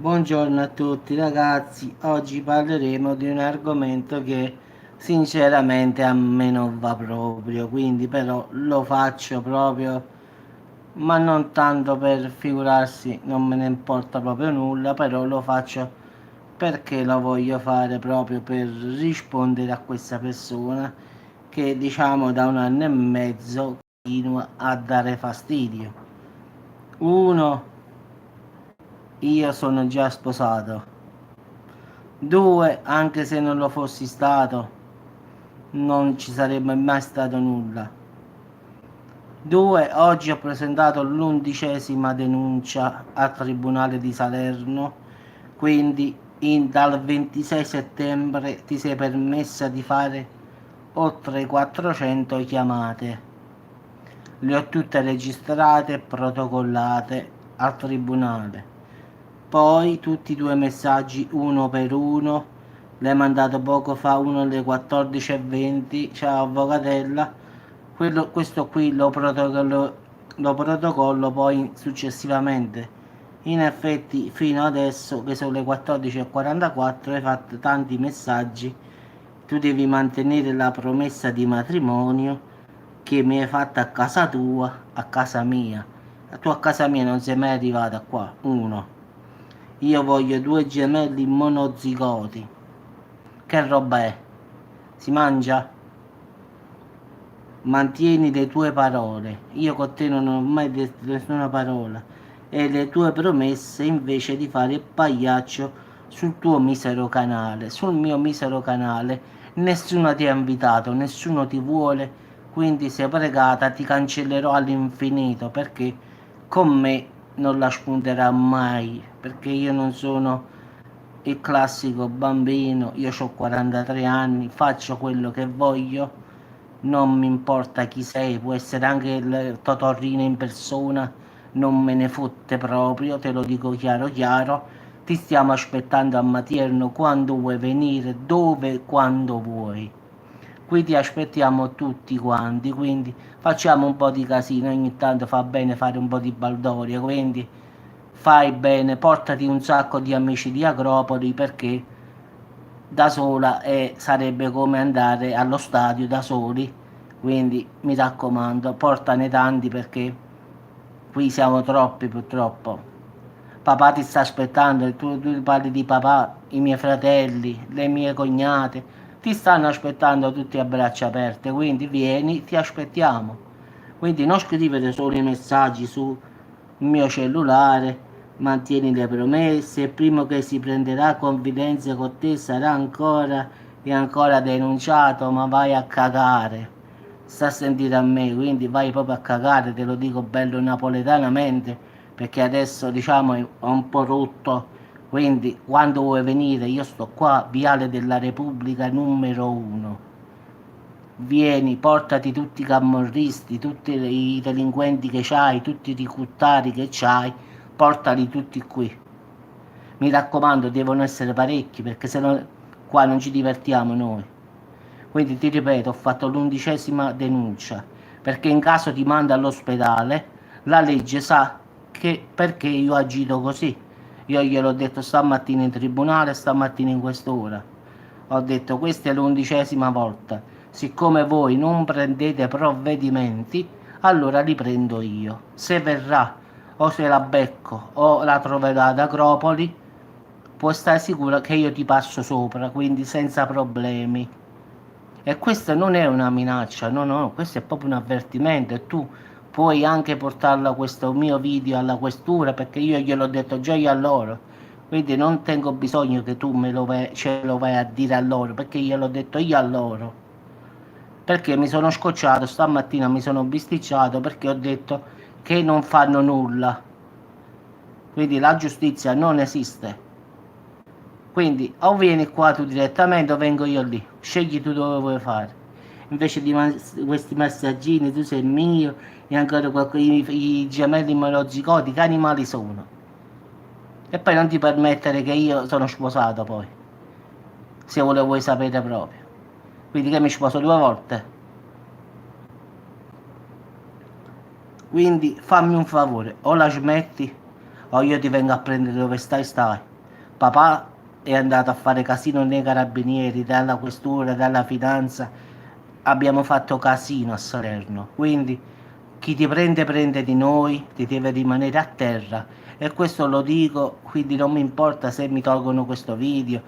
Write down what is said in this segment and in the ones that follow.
Buongiorno a tutti ragazzi, oggi parleremo di un argomento che sinceramente a me non va proprio, quindi però lo faccio proprio, ma non tanto per figurarsi, non me ne importa proprio nulla, però lo faccio perché lo voglio fare proprio per rispondere a questa persona che diciamo da un anno e mezzo continua a dare fastidio. Uno, io sono già sposato. Due, anche se non lo fossi stato, non ci sarebbe mai stato nulla. Due, oggi ho presentato l'11ª denuncia al Tribunale di Salerno, quindi dal 26 settembre ti sei permessa di fare oltre 400 chiamate. Le ho tutte registrate e protocollate al Tribunale. Poi tutti i due messaggi uno per uno, l'hai mandato poco fa, uno alle 14:20, ciao avvocatella, questo qui lo protocollo poi successivamente. In effetti fino adesso che sono le 14:44 hai fatto tanti messaggi, tu devi mantenere la promessa di matrimonio che mi hai fatto a casa tua, a casa mia. Tu a casa mia non sei mai arrivata qua, uno. Io voglio due gemelli monozigoti. Che roba è? Si mangia? Mantieni le tue parole. Io con te non ho mai detto nessuna parola. E le tue promesse invece di fare il pagliaccio sul tuo misero canale. Sul mio misero canale nessuno ti ha invitato, nessuno ti vuole. Quindi sei pregata, ti cancellerò all'infinito perché con me non la spunterà mai. Perché io non sono il classico bambino, io ho 43 anni, faccio quello che voglio, non mi importa chi sei, può essere anche il Totorrino in persona, non me ne fotte proprio, te lo dico chiaro chiaro, ti stiamo aspettando a Matierno quando vuoi venire, dove, quando vuoi. Qui ti aspettiamo tutti quanti, quindi facciamo un po' di casino, ogni tanto fa bene fare un po' di baldoria, quindi fai bene, portati un sacco di amici di Agropoli perché da sola sarebbe come andare allo stadio da soli, quindi mi raccomando, portane tanti perché qui siamo troppi purtroppo. Papà ti sta aspettando, e tu parli di papà, i miei fratelli, le mie cognate, ti stanno aspettando tutti a braccia aperte, quindi vieni, ti aspettiamo. Quindi non scrivere solo i messaggi sul mio cellulare, mantieni le promesse, il primo che si prenderà confidenza con te sarà ancora e ancora denunciato, ma vai a cagare. Sta a sentire a me, quindi vai proprio a cagare, te lo dico bello napoletanamente, perché adesso diciamo è un po' rotto, quindi quando vuoi venire io sto qua, Viale della Repubblica numero 1. Vieni, portati tutti i camorristi, tutti i delinquenti che c'hai, tutti i ricuttari che c'hai, portali tutti qui. Mi raccomando, devono essere parecchi perché se no qua non ci divertiamo noi. Quindi ti ripeto, ho fatto l'11ª denuncia perché in caso ti manda all'ospedale la legge sa che perché io ho agito così. Io gliel'ho detto stamattina in tribunale, stamattina in quest'ora. Ho detto questa è l'11ª volta. Siccome voi non prendete provvedimenti, allora li prendo io. Se verrà o se la becco o la troverò ad Agropoli, puoi stare sicuro che io ti passo sopra, quindi senza problemi. E questa non è una minaccia, no, no, questo è proprio un avvertimento e tu puoi anche portarlo questo mio video alla questura perché io gliel'ho detto già io a loro. Quindi non tengo bisogno che tu ce lo vai a dire a loro perché gliel'ho detto io a loro. Perché mi sono scocciato, stamattina mi sono bisticciato perché ho detto che non fanno nulla. Quindi la giustizia non esiste. Quindi o vieni qua tu direttamente o vengo io lì. Scegli tu dove vuoi fare. Invece di questi messaggini, tu sei mio e ancora i gemelli monozigoti, che animali sono? E poi non ti permettere che io sono sposato poi, se lo vuoi sapere proprio. Quindi che mi sposo due volte. Quindi fammi un favore, o la smetti o io ti vengo a prendere dove stai. Papà è andato a fare casino nei carabinieri, dalla questura, dalla finanza, abbiamo fatto casino a Salerno, quindi chi ti prende prende di noi, ti deve rimanere a terra e questo lo dico, quindi non mi importa se mi tolgono questo video,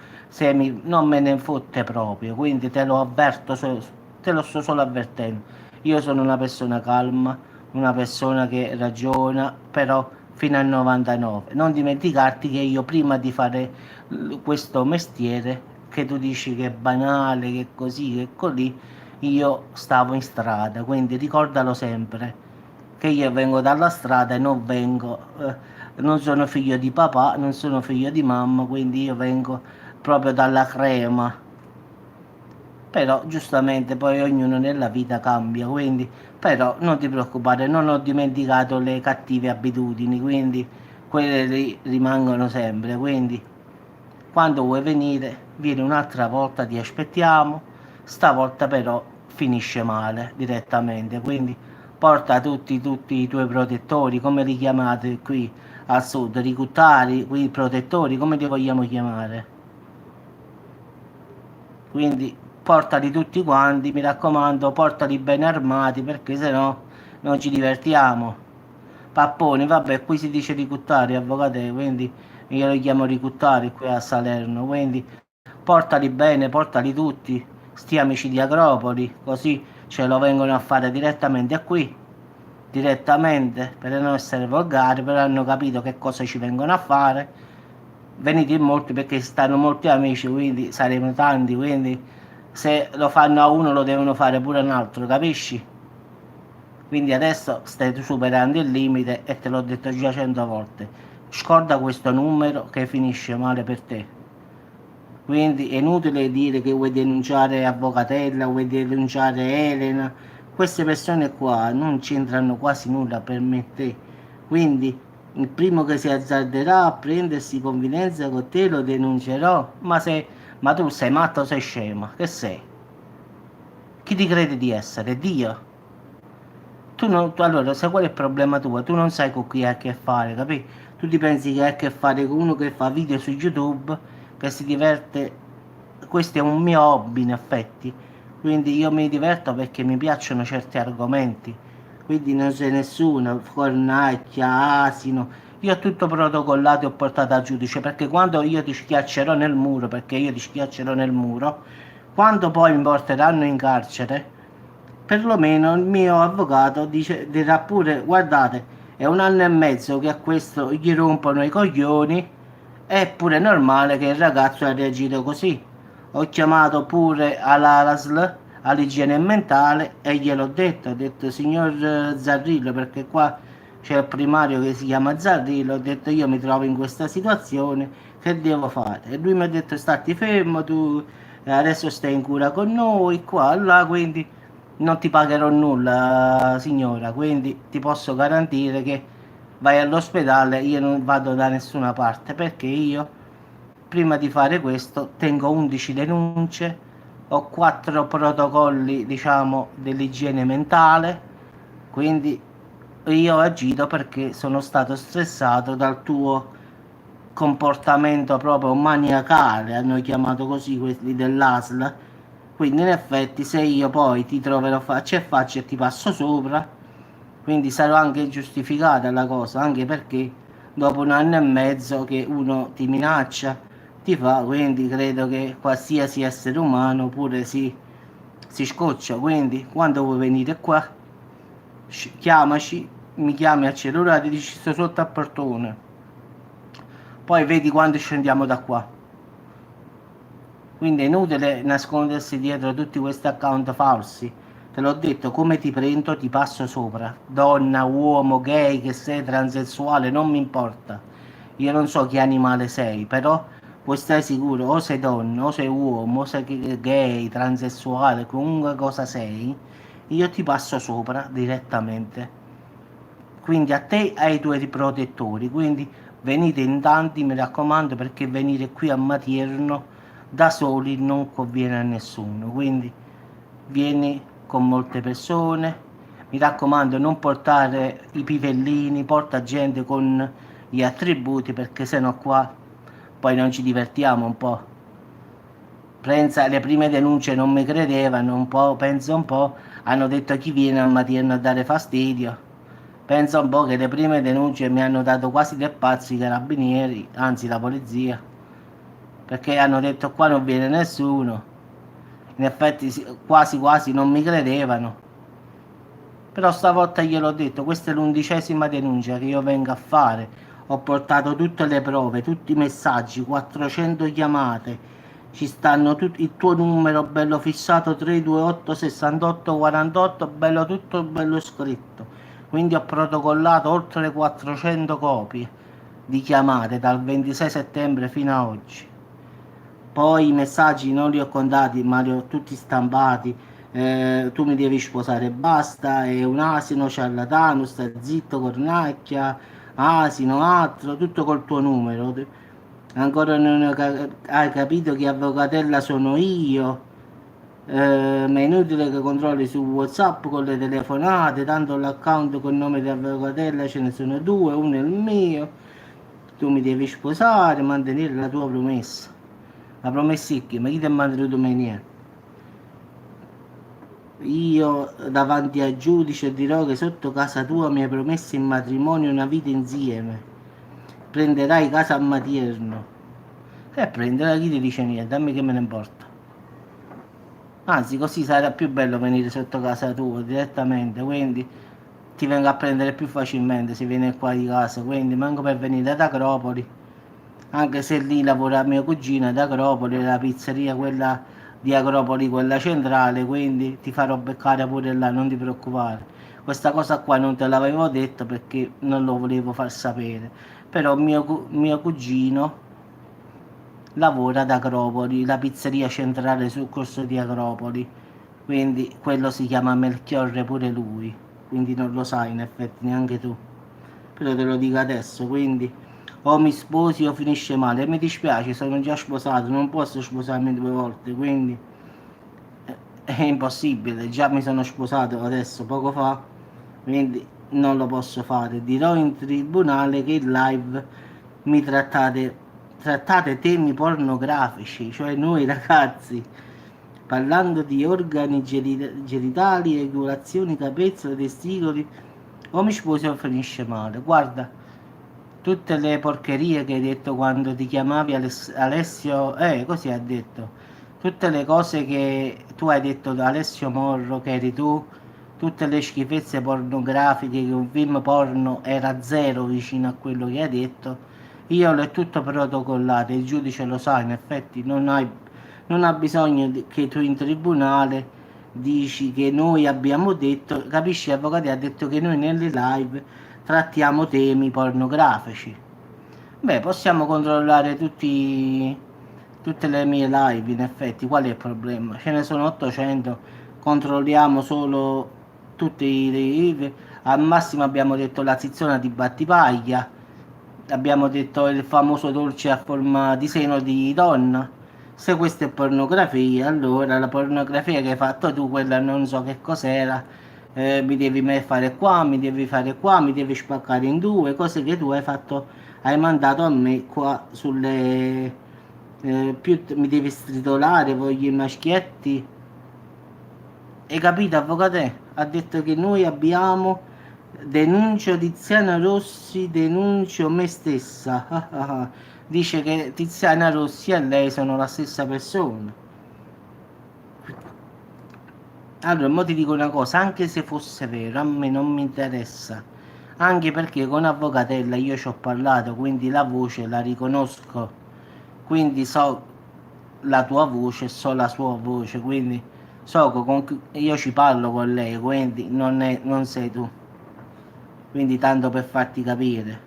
non me ne fotte proprio, quindi te lo avverto, te lo sto solo avvertendo. Io sono una persona calma, una persona che ragiona, però fino al 99. Non dimenticarti che io prima di fare questo mestiere, che tu dici che è banale, che è così, che è così, io stavo in strada, quindi ricordalo sempre che io vengo dalla strada e non sono figlio di papà, non sono figlio di mamma, quindi io vengo proprio dalla crema. Però giustamente poi ognuno nella vita cambia, quindi però non ti preoccupare, non ho dimenticato le cattive abitudini, quindi quelle rimangono sempre, quindi quando vuoi venire, vieni un'altra volta, ti aspettiamo. Stavolta però finisce male direttamente, quindi porta tutti i tuoi protettori, come li chiamate qui al sud, ricuttari, qui protettori, come li vogliamo chiamare? Quindi portali tutti quanti, mi raccomando, portali ben armati perché sennò non ci divertiamo. Papponi, vabbè, qui si dice ricuttari, avvocate, quindi io li chiamo ricuttari qui a Salerno, quindi portali bene, portali tutti, sti amici di Agropoli, così ce lo vengono a fare direttamente qui, direttamente, per non essere volgari, però hanno capito che cosa ci vengono a fare. Venite in molti perché stanno molti amici, quindi saremo tanti, quindi se lo fanno a uno lo devono fare pure a un altro, capisci? Quindi adesso stai superando il limite e te l'ho detto già 100 volte. Scorda questo numero che finisce male per te. Quindi è inutile dire che vuoi denunciare Avvocatella, vuoi denunciare Elena. Queste persone qua non c'entrano quasi nulla per me e te. Quindi il primo che si azzarderà a prendersi confidenza con te lo denuncerò. Ma tu sei matto o sei scema? Che sei? Chi ti crede di essere? Dio? Allora, sai qual è il problema tuo? Tu non sai con chi hai a che fare, capi? Tu ti pensi che hai a che fare con uno che fa video su YouTube, che si diverte. Questo è un mio hobby, in effetti. Quindi io mi diverto perché mi piacciono certi argomenti. Quindi non c'è nessuno, cornacchia, asino. Io ho tutto protocollato e ho portato al giudice perché quando io ti schiaccerò nel muro, perché io ti schiaccerò nel muro, quando poi mi porteranno in carcere, perlomeno il mio avvocato dirà pure, guardate, è 1 anno e mezzo che a questo gli rompono i coglioni, è pure normale che il ragazzo ha reagito così. Ho chiamato pure all'ASL, all'igiene mentale, e gliel'ho detto, ho detto signor Zarrillo, perché qua c'è il primario che si chiama Zarrillo, ho detto io mi trovo in questa situazione, che devo fare? E lui mi ha detto stati fermo, tu adesso stai in cura con noi, qua, là, quindi non ti pagherò nulla, signora, quindi ti posso garantire che vai all'ospedale, io non vado da nessuna parte perché io prima di fare questo tengo 11 denunce, ho 4 protocolli, diciamo, dell'igiene mentale, quindi io ho agito perché sono stato stressato dal tuo comportamento proprio maniacale, hanno chiamato così quelli dell'ASL. Quindi in effetti se io poi ti troverò faccia a faccia e ti passo sopra, quindi sarò anche giustificata la cosa, anche perché dopo 1 anno e mezzo che uno ti minaccia, ti fa, quindi credo che qualsiasi essere umano pure si scoccia, quindi quando vuoi venire qua, chiamaci, mi chiami al cellulare e dici sto sotto al portone, poi vedi quando scendiamo da qua. Quindi è inutile nascondersi dietro tutti questi account falsi. Te l'ho detto, come ti prendo ti passo sopra. Donna, uomo, gay, che sei transessuale, non mi importa. Io non so che animale sei, però puoi stare sicuro, o sei donna, o sei uomo, o sei gay, transessuale, comunque cosa sei, io ti passo sopra direttamente. Quindi a te e ai tuoi protettori, quindi venite in tanti, mi raccomando, perché venire qui a Matierno da soli non conviene a nessuno, quindi vieni con molte persone, mi raccomando non portare i pivellini, porta gente con gli attributi perché sennò qua poi non ci divertiamo un po'. Pensa, le prime denunce non mi credevano, un po', penso un po', hanno detto chi viene al mattino a dare fastidio. Pensa un po' che le prime denunce mi hanno dato quasi del pazzo i carabinieri, anzi la polizia, perché hanno detto qua non viene nessuno. In effetti quasi quasi non mi credevano. Però stavolta gliel'ho detto, questa è l'11ª denuncia che io vengo a fare. Ho portato tutte le prove, tutti i messaggi, 400 chiamate. Ci stanno tutti, il tuo numero bello fissato 328 68 48, bello tutto bello scritto. Quindi ho protocollato oltre 400 copie di chiamate dal 26 settembre fino a oggi. Poi i messaggi non li ho contati, ma li ho tutti stampati. Tu mi devi sposare, basta, è un asino, ciarlatano, sta zitto, cornacchia, asino, altro, tutto col tuo numero. Ancora non hai capito che avvocatella sono io. Ma è inutile che controlli su WhatsApp con le telefonate, tanto l'account con nome di avvocatella ce ne sono due, uno è il mio. Tu mi devi sposare, mantenere la tua promessa. La promessa è che, ma chi ti ha mantenuto mai niente? Io davanti al giudice dirò che sotto casa tua mi hai promesso in matrimonio una vita insieme. Prenderai casa a Matierno. E prenderai chi ti dice niente, a me che me ne importa. Anzi, così sarà più bello venire sotto casa tua direttamente, quindi ti vengo a prendere più facilmente se vieni qua di casa, quindi manco per venire ad Acropoli, anche se lì lavora mio cugino ad Acropoli, la pizzeria quella di Acropoli, quella centrale, quindi ti farò beccare pure là, non ti preoccupare. Questa cosa qua non te l'avevo detto perché non lo volevo far sapere, però mio cugino lavora ad Acropoli, la pizzeria centrale sul corso di Acropoli, quindi quello si chiama Melchiorre pure lui, quindi non lo sai in effetti neanche tu, però te lo dico adesso, quindi o mi sposi o finisce male, e mi dispiace, sono già sposato, non posso sposarmi due volte, quindi è impossibile, già mi sono sposato adesso poco fa, quindi non lo posso fare. Dirò in tribunale che in live mi trattate temi pornografici, cioè noi ragazzi, parlando di organi genitali, eculazioni, capezzoli, testicoli, o mi sposi o finisce male. Guarda, tutte le porcherie che hai detto quando ti chiamavi Alessio, così ha detto. Tutte le cose che tu hai detto da Alessio Morro, che eri tu, tutte le schifezze pornografiche, che un film porno era zero vicino a quello che hai detto, io l'ho tutto protocollato, il giudice lo sa, in effetti non ha bisogno che tu in tribunale dici che noi abbiamo detto, capisci, l'avvocato ha detto che noi nelle live trattiamo temi pornografici. Beh, possiamo controllare tutte le mie live, in effetti, qual è il problema? Ce ne sono 800, controlliamo solo tutti i live, al massimo abbiamo detto la zizzona di Battipaglia, abbiamo detto il famoso dolce a forma di seno di donna. Se questa è pornografia, allora la pornografia che hai fatto tu, quella non so che cos'era, mi devi fare qua, mi devi fare qua, mi devi spaccare in due, cose che tu hai fatto, hai mandato a me qua sulle... più mi devi stritolare, voglio i maschietti. Hai capito, avvocato? Ha detto che noi abbiamo denuncio Tiziana Rossi, denuncio me stessa. Dice che Tiziana Rossi e lei sono la stessa persona. Allora, mo ti dico una cosa, anche se fosse vero, a me non mi interessa. Anche perché con Avvocatella io ci ho parlato, quindi la voce la riconosco. Quindi so la tua voce, so la sua voce, quindi so che io ci parlo con lei, quindi non sei tu. Quindi tanto per farti capire.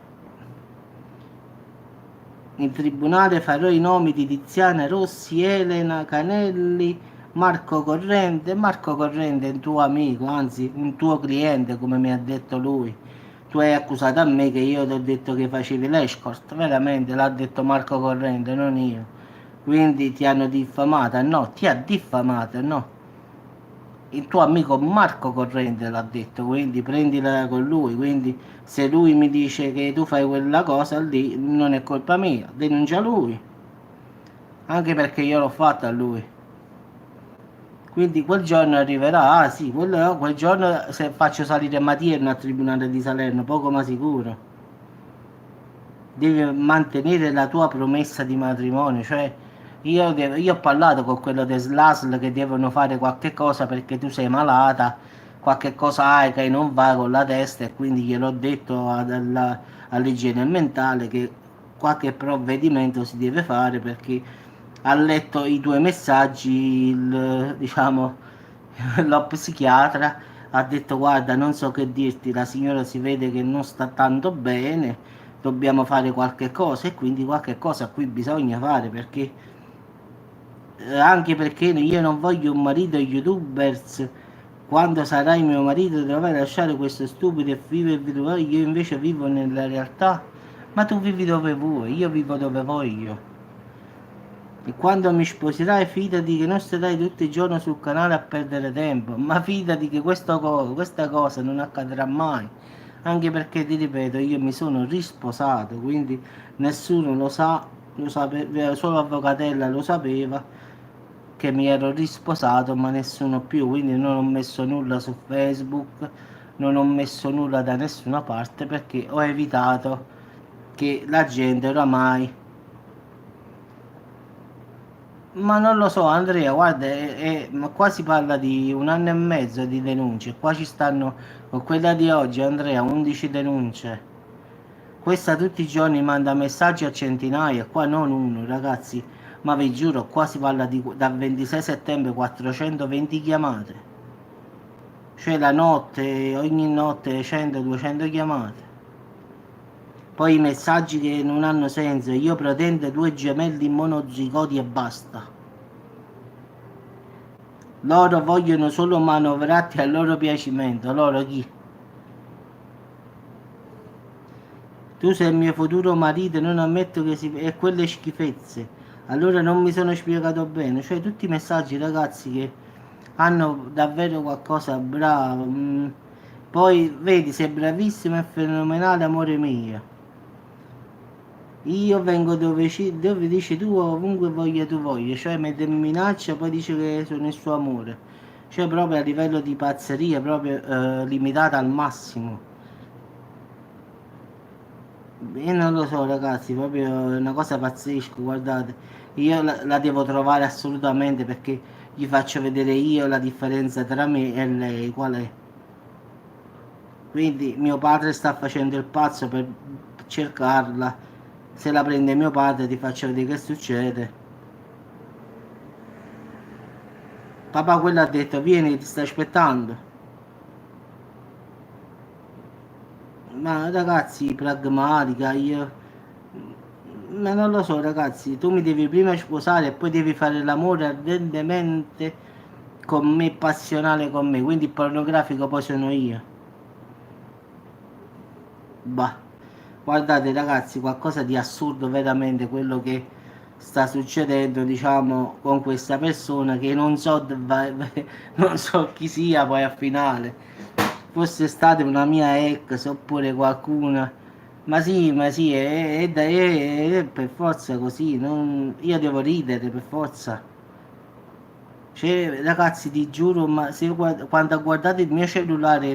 In tribunale farò i nomi di Tiziana Rossi, Elena Canelli, Marco Corrente. Marco Corrente è un tuo amico, anzi un tuo cliente, come mi ha detto lui. Tu hai accusato a me che io ti ho detto che facevi l'escort, veramente l'ha detto Marco Corrente, non io. Quindi ti hanno diffamata? No, ti ha diffamata? No. il tuo amico Marco Corrente l'ha detto, quindi prendila con lui, quindi se lui mi dice che tu fai quella cosa lì, non è colpa mia, denuncia lui, anche perché io l'ho fatta a lui. Quindi quel giorno arriverà, ah sì, quel giorno se faccio salire Matierno al Tribunale di Salerno, poco ma sicuro. Devi mantenere la tua promessa di matrimonio, cioè io ho parlato con quello del SLASL che devono fare qualche cosa perché tu sei malata, qualche cosa hai che non va con la testa e quindi gliel'ho detto all'igiene mentale che qualche provvedimento si deve fare perché ha letto i tuoi messaggi, diciamo, lo psichiatra ha detto guarda non so che dirti, la signora si vede che non sta tanto bene, dobbiamo fare qualche cosa e quindi qualche cosa qui bisogna fare perché anche perché io non voglio un marito youtubers, quando sarai mio marito dovrai lasciare questo stupido e vivervi dove vuoi, io invece vivo nella realtà, ma tu vivi dove vuoi, io vivo dove voglio. E quando mi sposerai fidati che non starai tutto il giorno sul canale a perdere tempo, ma fidati che questa cosa non accadrà mai. Anche perché ti ripeto, io mi sono risposato, quindi nessuno lo sa, solo Avvocatella lo sapeva che mi ero risposato, ma nessuno più, quindi non ho messo nulla su Facebook, non ho messo nulla da nessuna parte perché ho evitato che la gente oramai. Ma non lo so, Andrea, guarda, ma qua si parla di un anno e mezzo di denunce. Qua ci stanno, con quella di oggi, Andrea, 11 denunce. Questa tutti i giorni manda messaggi a centinaia, qua non uno, ragazzi. Ma vi giuro, qua si parla di dal 26 settembre 420 chiamate. Cioè la notte, ogni notte 100-200 chiamate. Poi i messaggi che non hanno senso. Io pretendo due gemelli monozigoti e basta. Loro vogliono solo manovrarti al loro piacimento. Loro chi? Tu sei il mio futuro marito e non ammetto che si... e quelle schifezze. Allora non mi sono spiegato bene. Cioè tutti i messaggi ragazzi che hanno davvero qualcosa bravo. Poi vedi, sei bravissimo e fenomenale amore mio. Io vengo dove dici tu ovunque voglia tu voglia, cioè mette in minaccia poi dice che sono il suo amore, cioè proprio a livello di pazzeria, proprio limitata al massimo. Io non lo so ragazzi, proprio è una cosa pazzesca, guardate, io la devo trovare assolutamente perché gli faccio vedere io la differenza tra me e lei, qual è? Quindi mio padre sta facendo il pazzo per cercarla, se la prende mio padre ti faccio vedere che succede. Papà quello ha detto vieni ti sta aspettando. Ma ragazzi pragmatica io. Ma non lo so ragazzi, tu mi devi prima sposare e poi devi fare l'amore ardentemente con me, passionale con me, quindi il pornografico poi sono io. Bah, guardate ragazzi, qualcosa di assurdo veramente quello che sta succedendo, diciamo, con questa persona che non so, non so chi sia poi a finale. Fosse stata una mia ex oppure qualcuna. Ma sì, è per forza così, io devo ridere per forza. Cioè, ragazzi, ti giuro, ma se quando ho guardato il mio cellulare,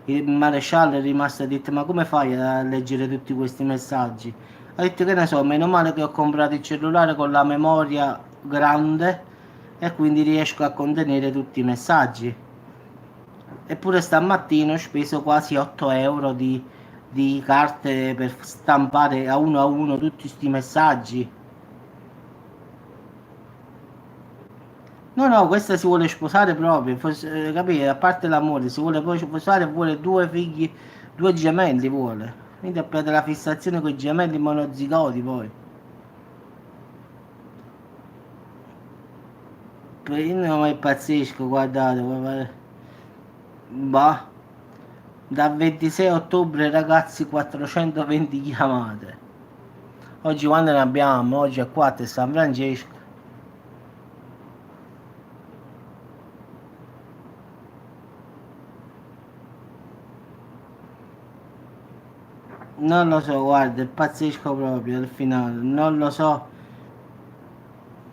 il maresciallo è rimasto e ha detto, ma come fai a leggere tutti questi messaggi? Ho detto che ne so, meno male che ho comprato il cellulare con la memoria grande e quindi riesco a contenere tutti i messaggi. Eppure stamattina ho speso quasi 8 euro di carte per stampare a uno tutti questi messaggi. No, no, questa si vuole sposare proprio, capire? A parte l'amore, si vuole poi sposare e vuole due figli, due gemelli vuole. Quindi ha preso la fissazione con i gemelli monozigoti poi. No, è pazzesco, guardate, bah, da 26 ottobre ragazzi 420 chiamate. Oggi quando ne abbiamo? Oggi è 4 San Francesco. Non lo so, guarda, è pazzesco proprio al finale, non lo so.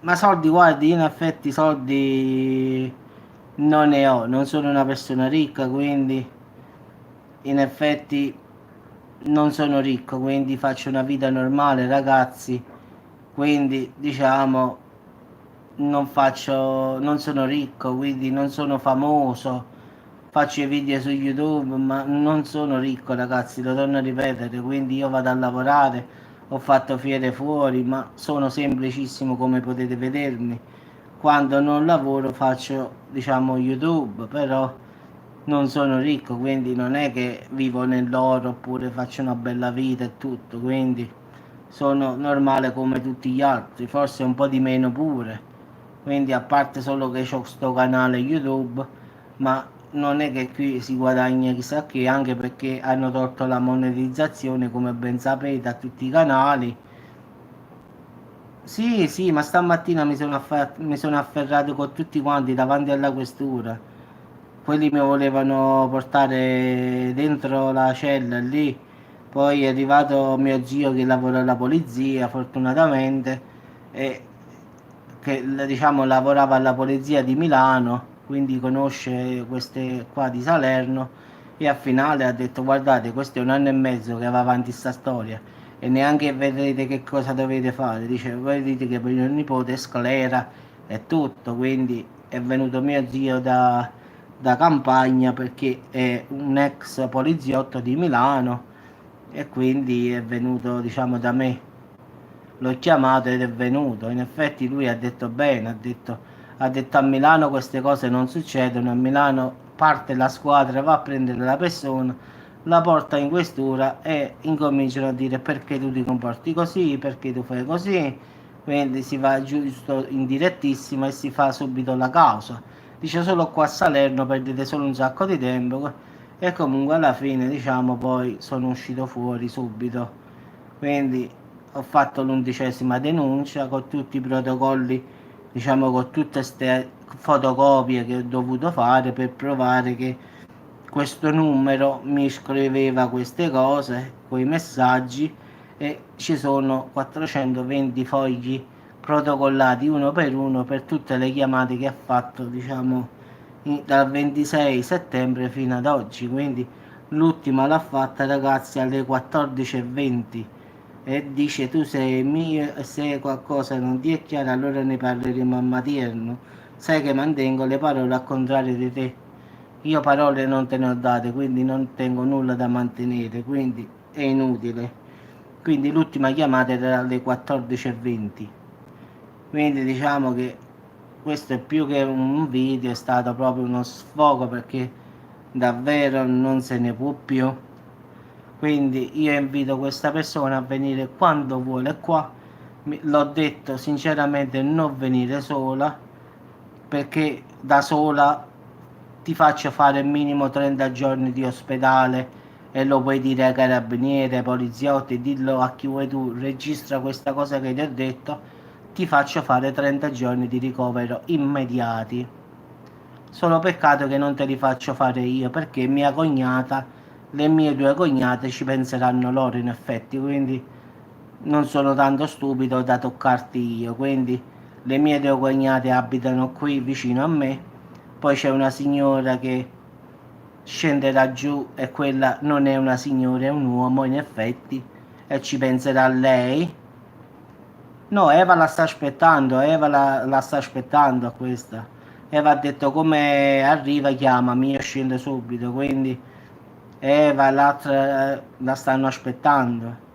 Ma soldi, guardi, io in effetti soldi non ne ho, non sono una persona ricca, quindi in effetti non sono ricco, quindi faccio una vita normale, ragazzi. Quindi diciamo non sono ricco, quindi non sono famoso. Faccio i video su YouTube, ma non sono ricco, ragazzi, lo torno a ripetere, quindi io vado a lavorare, ho fatto fiere fuori, ma sono semplicissimo come potete vedermi. Quando non lavoro faccio, diciamo, YouTube, però non sono ricco, quindi non è che vivo nell'oro oppure faccio una bella vita e tutto, quindi sono normale come tutti gli altri, forse un po' di meno pure. Quindi a parte solo che ho sto canale YouTube, ma non è che qui si guadagna chissà che, anche perché hanno tolto la monetizzazione, come ben sapete, a tutti i canali. Sì, sì, ma stamattina mi sono afferrato con tutti quanti davanti alla questura. Quelli mi volevano portare dentro la cella lì. Poi è arrivato mio zio che lavora alla polizia, fortunatamente, e che diciamo lavorava alla polizia di Milano, quindi conosce queste qua di Salerno. E al finale ha detto: guardate, questo è un anno e mezzo che va avanti sta storia e neanche vedete che cosa dovete fare. Dice: voi dite che per mio nipote sclera e tutto, quindi è venuto mio zio da campagna perché è un ex poliziotto di Milano e quindi è venuto, diciamo, da me. L'ho chiamato ed è venuto. In effetti lui ha detto bene, ha detto a Milano queste cose non succedono, a Milano parte la squadra, va a prendere la persona, la porta in questura e incominciano a dire perché tu ti comporti così, perché tu fai così, quindi si va giusto in direttissima e si fa subito la causa. Dice solo qua a Salerno perdete solo un sacco di tempo e comunque alla fine diciamo poi sono uscito fuori subito. Quindi ho fatto l'11ª denuncia con tutti i protocolli, diciamo con tutte queste fotocopie che ho dovuto fare per provare che questo numero mi scriveva queste cose con i messaggi e ci sono 420 fogli protocollati uno per tutte le chiamate che ha fatto, diciamo, dal 26 settembre fino ad oggi. Quindi l'ultima l'ha fatta, ragazzi, alle 14:20 e dice: tu sei mio e se qualcosa non ti è chiaro allora ne parleremo a materno, sai che mantengo le parole al contrario di te. Io parole non te ne ho date, quindi non tengo nulla da mantenere, quindi è inutile. Quindi l'ultima chiamata era alle 14:20. Quindi diciamo che questo è più che un video, è stato proprio uno sfogo perché davvero non se ne può più. Quindi io invito questa persona a venire quando vuole qua. L'ho detto sinceramente, non venire sola perché da sola ti faccio fare minimo 30 giorni di ospedale e lo puoi dire ai carabinieri, ai poliziotti, dillo a chi vuoi tu, registra questa cosa che ti ho detto, ti faccio fare 30 giorni di ricovero immediati. Solo peccato che non te li faccio fare io perché mia cognata, le mie due cognate ci penseranno loro in effetti, quindi non sono tanto stupido da toccarti io, quindi le mie due cognate abitano qui vicino a me, poi c'è una signora che scenderà giù e quella non è una signora, è un uomo in effetti e ci penserà lei. No, Eva la sta aspettando, Eva la sta aspettando a questa. Eva ha detto come arriva chiamami, io scendo subito, quindi Eva e l'altra la stanno aspettando.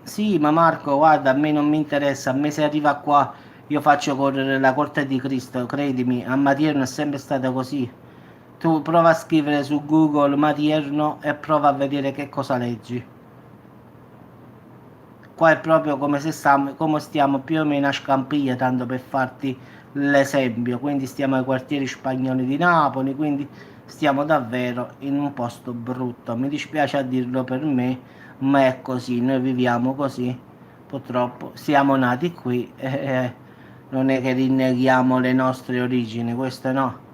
Sì, ma Marco, guarda, a me non mi interessa, a me se arriva qua io faccio correre la corte di Cristo, credimi, a Matierno è sempre stata così. Tu prova a scrivere su Google Matierno e prova a vedere che cosa leggi. Qua è proprio come se stiamo, come stiamo più o meno a Scampia, tanto per farti l'esempio. Quindi stiamo ai quartieri spagnoli di Napoli, quindi stiamo davvero in un posto brutto. Mi dispiace a dirlo per me, ma è così, noi viviamo così. Purtroppo siamo nati qui e non è che rinneghiamo le nostre origini, questo no.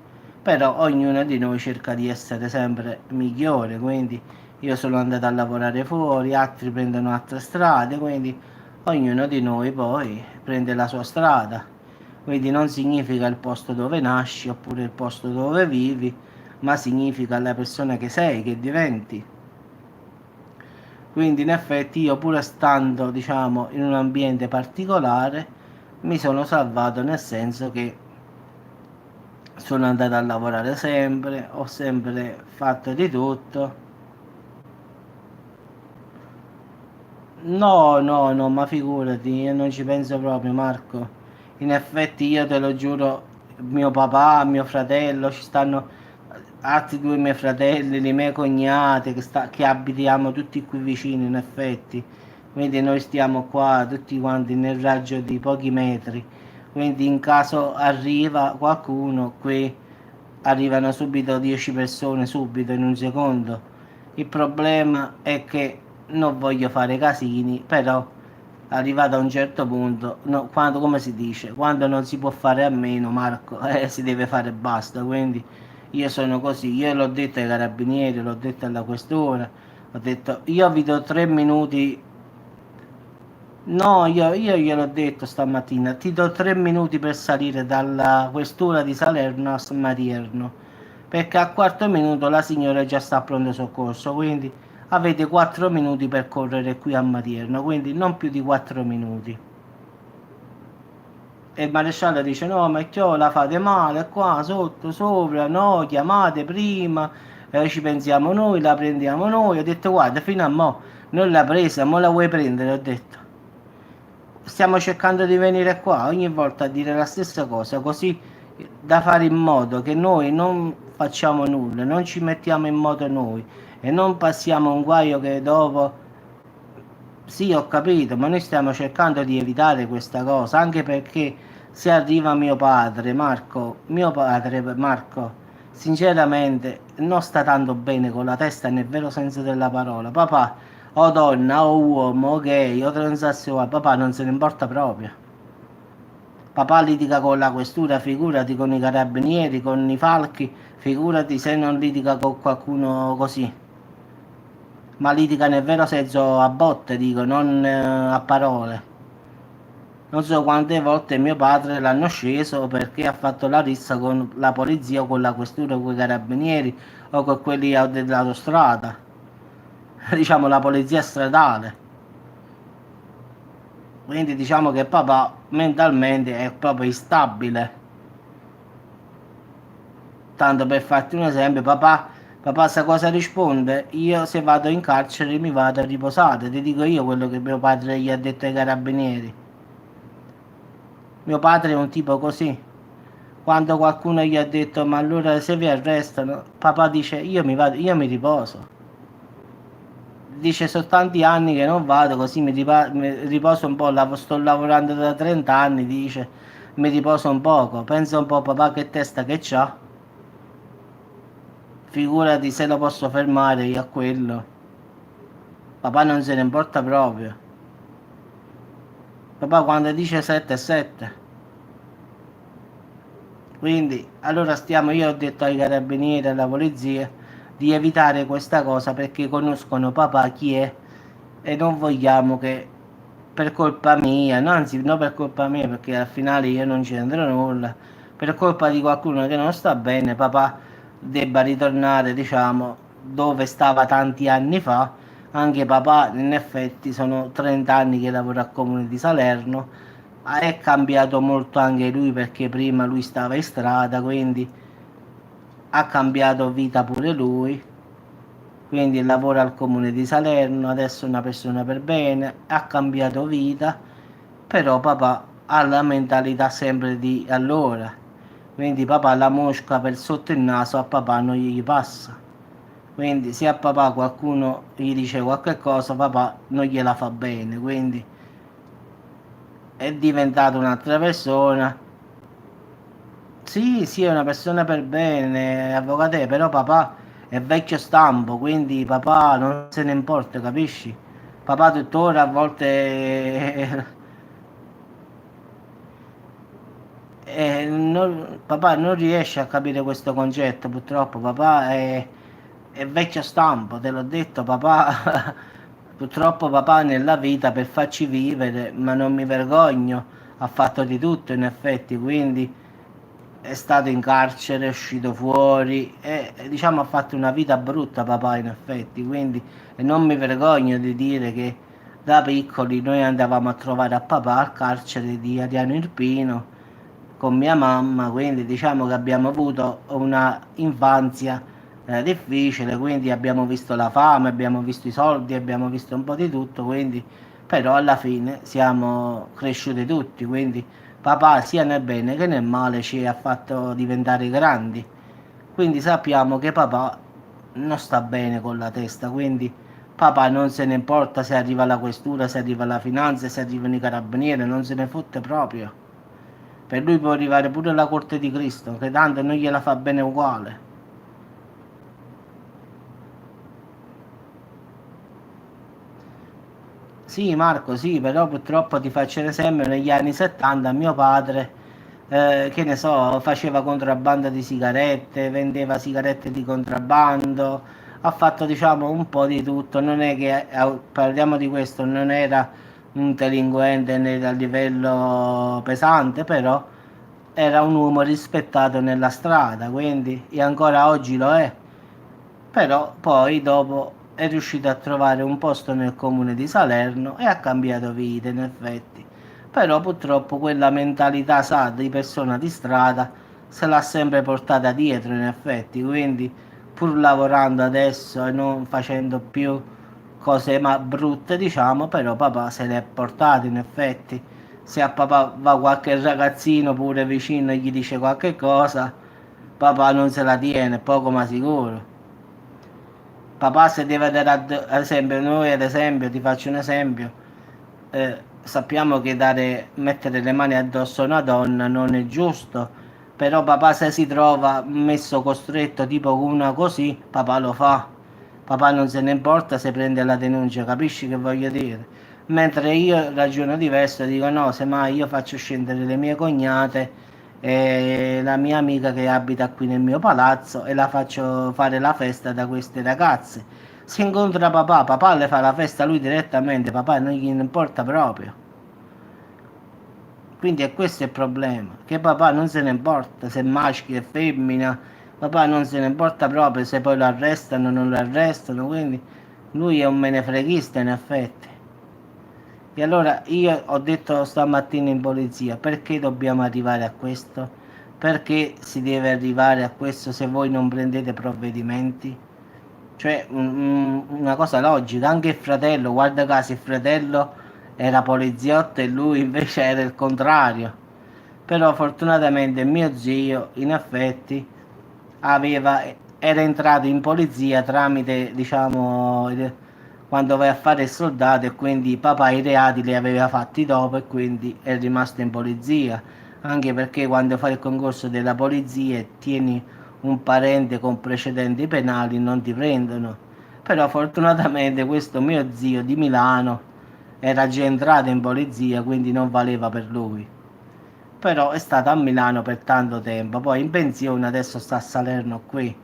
però ognuno di noi cerca di essere sempre migliore, quindi io sono andato a lavorare fuori, altri prendono altre strade, quindi ognuno di noi poi prende la sua strada. Quindi non significa il posto dove nasci oppure il posto dove vivi, ma significa la persona che sei, che diventi. Quindi in effetti io, pur stando, diciamo, in un ambiente particolare, mi sono salvato, nel senso che sono andato a lavorare sempre, ho sempre fatto di tutto. No, no, no, ma figurati, io non ci penso proprio, Marco. In effetti io te lo giuro, mio papà, mio fratello, ci stanno altri due miei fratelli, le mie cognate, che abitiamo tutti qui vicini, in effetti. Quindi noi stiamo qua tutti quanti nel raggio di pochi metri. Quindi in caso arriva qualcuno qui, arrivano subito 10 persone, subito, in un secondo. Il problema è che non voglio fare casini, però arrivato a un certo punto, no, quando, come si dice, quando non si può fare a meno, Marco, si deve fare basta. Quindi io sono così, io l'ho detto ai carabinieri, l'ho detto alla questura, ho detto io vi do 3 minuti. No, io gliel'ho detto stamattina, ti do 3 minuti per salire dalla questura di Salerno a Marierno, perché al quarto minuto la signora già sta a pronto soccorso, quindi avete 4 minuti per correre qui a Marierno, quindi non più di 4 minuti. E il maresciallo dice no, ma che la fate male qua, sotto, sopra, no, chiamate prima, ci pensiamo noi, la prendiamo noi. Ho detto guarda, fino a mo' non l'ha presa, mo' la vuoi prendere, ho detto. Stiamo cercando di venire qua ogni volta a dire la stessa cosa, così da fare in modo che noi non facciamo nulla, non ci mettiamo in moto noi e non passiamo un guaio che dopo. Sì, ho capito, ma noi stiamo cercando di evitare questa cosa, anche perché se arriva mio padre Marco, sinceramente non sta tanto bene con la testa nel vero senso della parola. Papà, o donna, o uomo, o gay, o transessuale, papà non se ne importa proprio. Papà litiga con la questura, figurati con i carabinieri, con i falchi, figurati se non litiga con qualcuno così. Ma litiga nel vero senso a botte, dico, non a parole. Non so quante volte mio padre l'hanno sceso perché ha fatto la rissa con la polizia o con la questura o con i carabinieri o con quelli dell'autostrada. Diciamo la polizia stradale. Quindi diciamo che papà mentalmente è proprio instabile. Tanto per farti un esempio, papà sa cosa risponde? Io se vado in carcere mi vado a riposare, ti dico io quello che mio padre gli ha detto ai carabinieri. Mio padre è un tipo così. Quando qualcuno gli ha detto ma allora se vi arrestano, papà dice io mi vado, io mi riposo. Dice sono tanti anni che non vado, così mi riposo un po', sto lavorando da 30 anni, dice, mi riposo un poco. Pensa un po' papà che testa che c'ha. Figurati se lo posso fermare io a quello. Papà non se ne importa proprio. Papà quando dice 7 è 7. Quindi allora io ho detto ai carabinieri e alla polizia di evitare questa cosa perché conoscono papà chi è e non vogliamo che per colpa mia, no, anzi non per colpa mia perché al finale io non c'entro nulla, per colpa di qualcuno che non sta bene, papà debba ritornare, diciamo, dove stava tanti anni fa. Anche papà, in effetti, sono 30 anni che lavora al comune di Salerno, è cambiato molto anche lui perché prima lui stava in strada, quindi ha cambiato vita pure lui, quindi lavora al comune di Salerno, adesso è una persona per bene, ha cambiato vita, però papà ha la mentalità sempre di allora, quindi papà la mosca per sotto il naso a papà non gli passa. Quindi se a papà qualcuno gli dice qualche cosa, papà non gliela fa bene, quindi è diventato un'altra persona. Sì, sì, è una persona per bene, avvocato, però papà è vecchio stampo, quindi papà non se ne importa, capisci? Papà tuttora a volte Papà non riesce a capire questo concetto, purtroppo papà è vecchio stampo, te l'ho detto, papà. Purtroppo papà nella vita per farci vivere, ma non mi vergogno, ha fatto di tutto in effetti, quindi è stato in carcere, è uscito fuori e diciamo ha fatto una vita brutta papà in effetti, quindi e non mi vergogno di dire che da piccoli noi andavamo a trovare a papà al carcere di Ariano Irpino con mia mamma, quindi diciamo che abbiamo avuto una infanzia difficile, quindi abbiamo visto la fame, abbiamo visto i soldi, abbiamo visto un po' di tutto, quindi però alla fine siamo cresciuti tutti, quindi papà sia nel bene che nel male ci ha fatto diventare grandi, quindi sappiamo che papà non sta bene con la testa, quindi papà non se ne importa se arriva la questura, se arriva la finanza, se arrivano i carabinieri, non se ne fotte proprio. Per lui può arrivare pure la corte di Cristo, che tanto non gliela fa bene uguale. Sì, Marco, sì, però purtroppo ti faccio l'esempio, negli anni 70 mio padre, che ne so, faceva contrabbando di sigarette, vendeva sigarette di contrabbando, ha fatto diciamo un po' di tutto, non è che, parliamo di questo, non era un delinquente né a livello pesante, però era un uomo rispettato nella strada, quindi e ancora oggi lo è. Però poi dopo è riuscito a trovare un posto nel comune di Salerno e ha cambiato vita in effetti. Però purtroppo quella mentalità sa di persona di strada se l'ha sempre portata dietro in effetti, quindi pur lavorando adesso e non facendo più cose ma brutte diciamo, però papà se le è portate in effetti. Se a papà va qualche ragazzino pure vicino e gli dice qualche cosa, papà non se la tiene, poco ma sicuro. Papà se deve dare ad esempio, noi ad esempio, ti faccio un esempio, sappiamo che mettere le mani addosso a una donna non è giusto, però papà se si trova messo costretto tipo una così, papà lo fa. Papà non se ne importa se prende la denuncia, capisci che voglio dire? Mentre io ragiono diverso, dico no, semmai io faccio scendere le mie cognate e la mia amica che abita qui nel mio palazzo e la faccio fare la festa da queste ragazze. Si incontra papà, papà le fa la festa lui direttamente, papà non gli importa proprio. Quindi è questo il problema, che papà non se ne importa se è maschio e femmina, papà non se ne importa proprio se poi lo arrestano o non lo arrestano, quindi lui è un menefreghista in effetti. E allora io ho detto stamattina in polizia, perché dobbiamo arrivare a questo? Perché si deve arrivare a questo se voi non prendete provvedimenti? Cioè, una cosa logica, anche il fratello, guarda caso il fratello era poliziotto e lui invece era il contrario. Però fortunatamente mio zio, in effetti, aveva, era entrato in polizia tramite, diciamo, quando vai a fare il soldato e quindi papà i reati li aveva fatti dopo e quindi è rimasto in polizia. Anche perché quando fai il concorso della polizia e tieni un parente con precedenti penali non ti prendono. Però fortunatamente questo mio zio di Milano era già entrato in polizia, quindi non valeva per lui. Però è stato a Milano per tanto tempo, poi in pensione adesso sta a Salerno qui.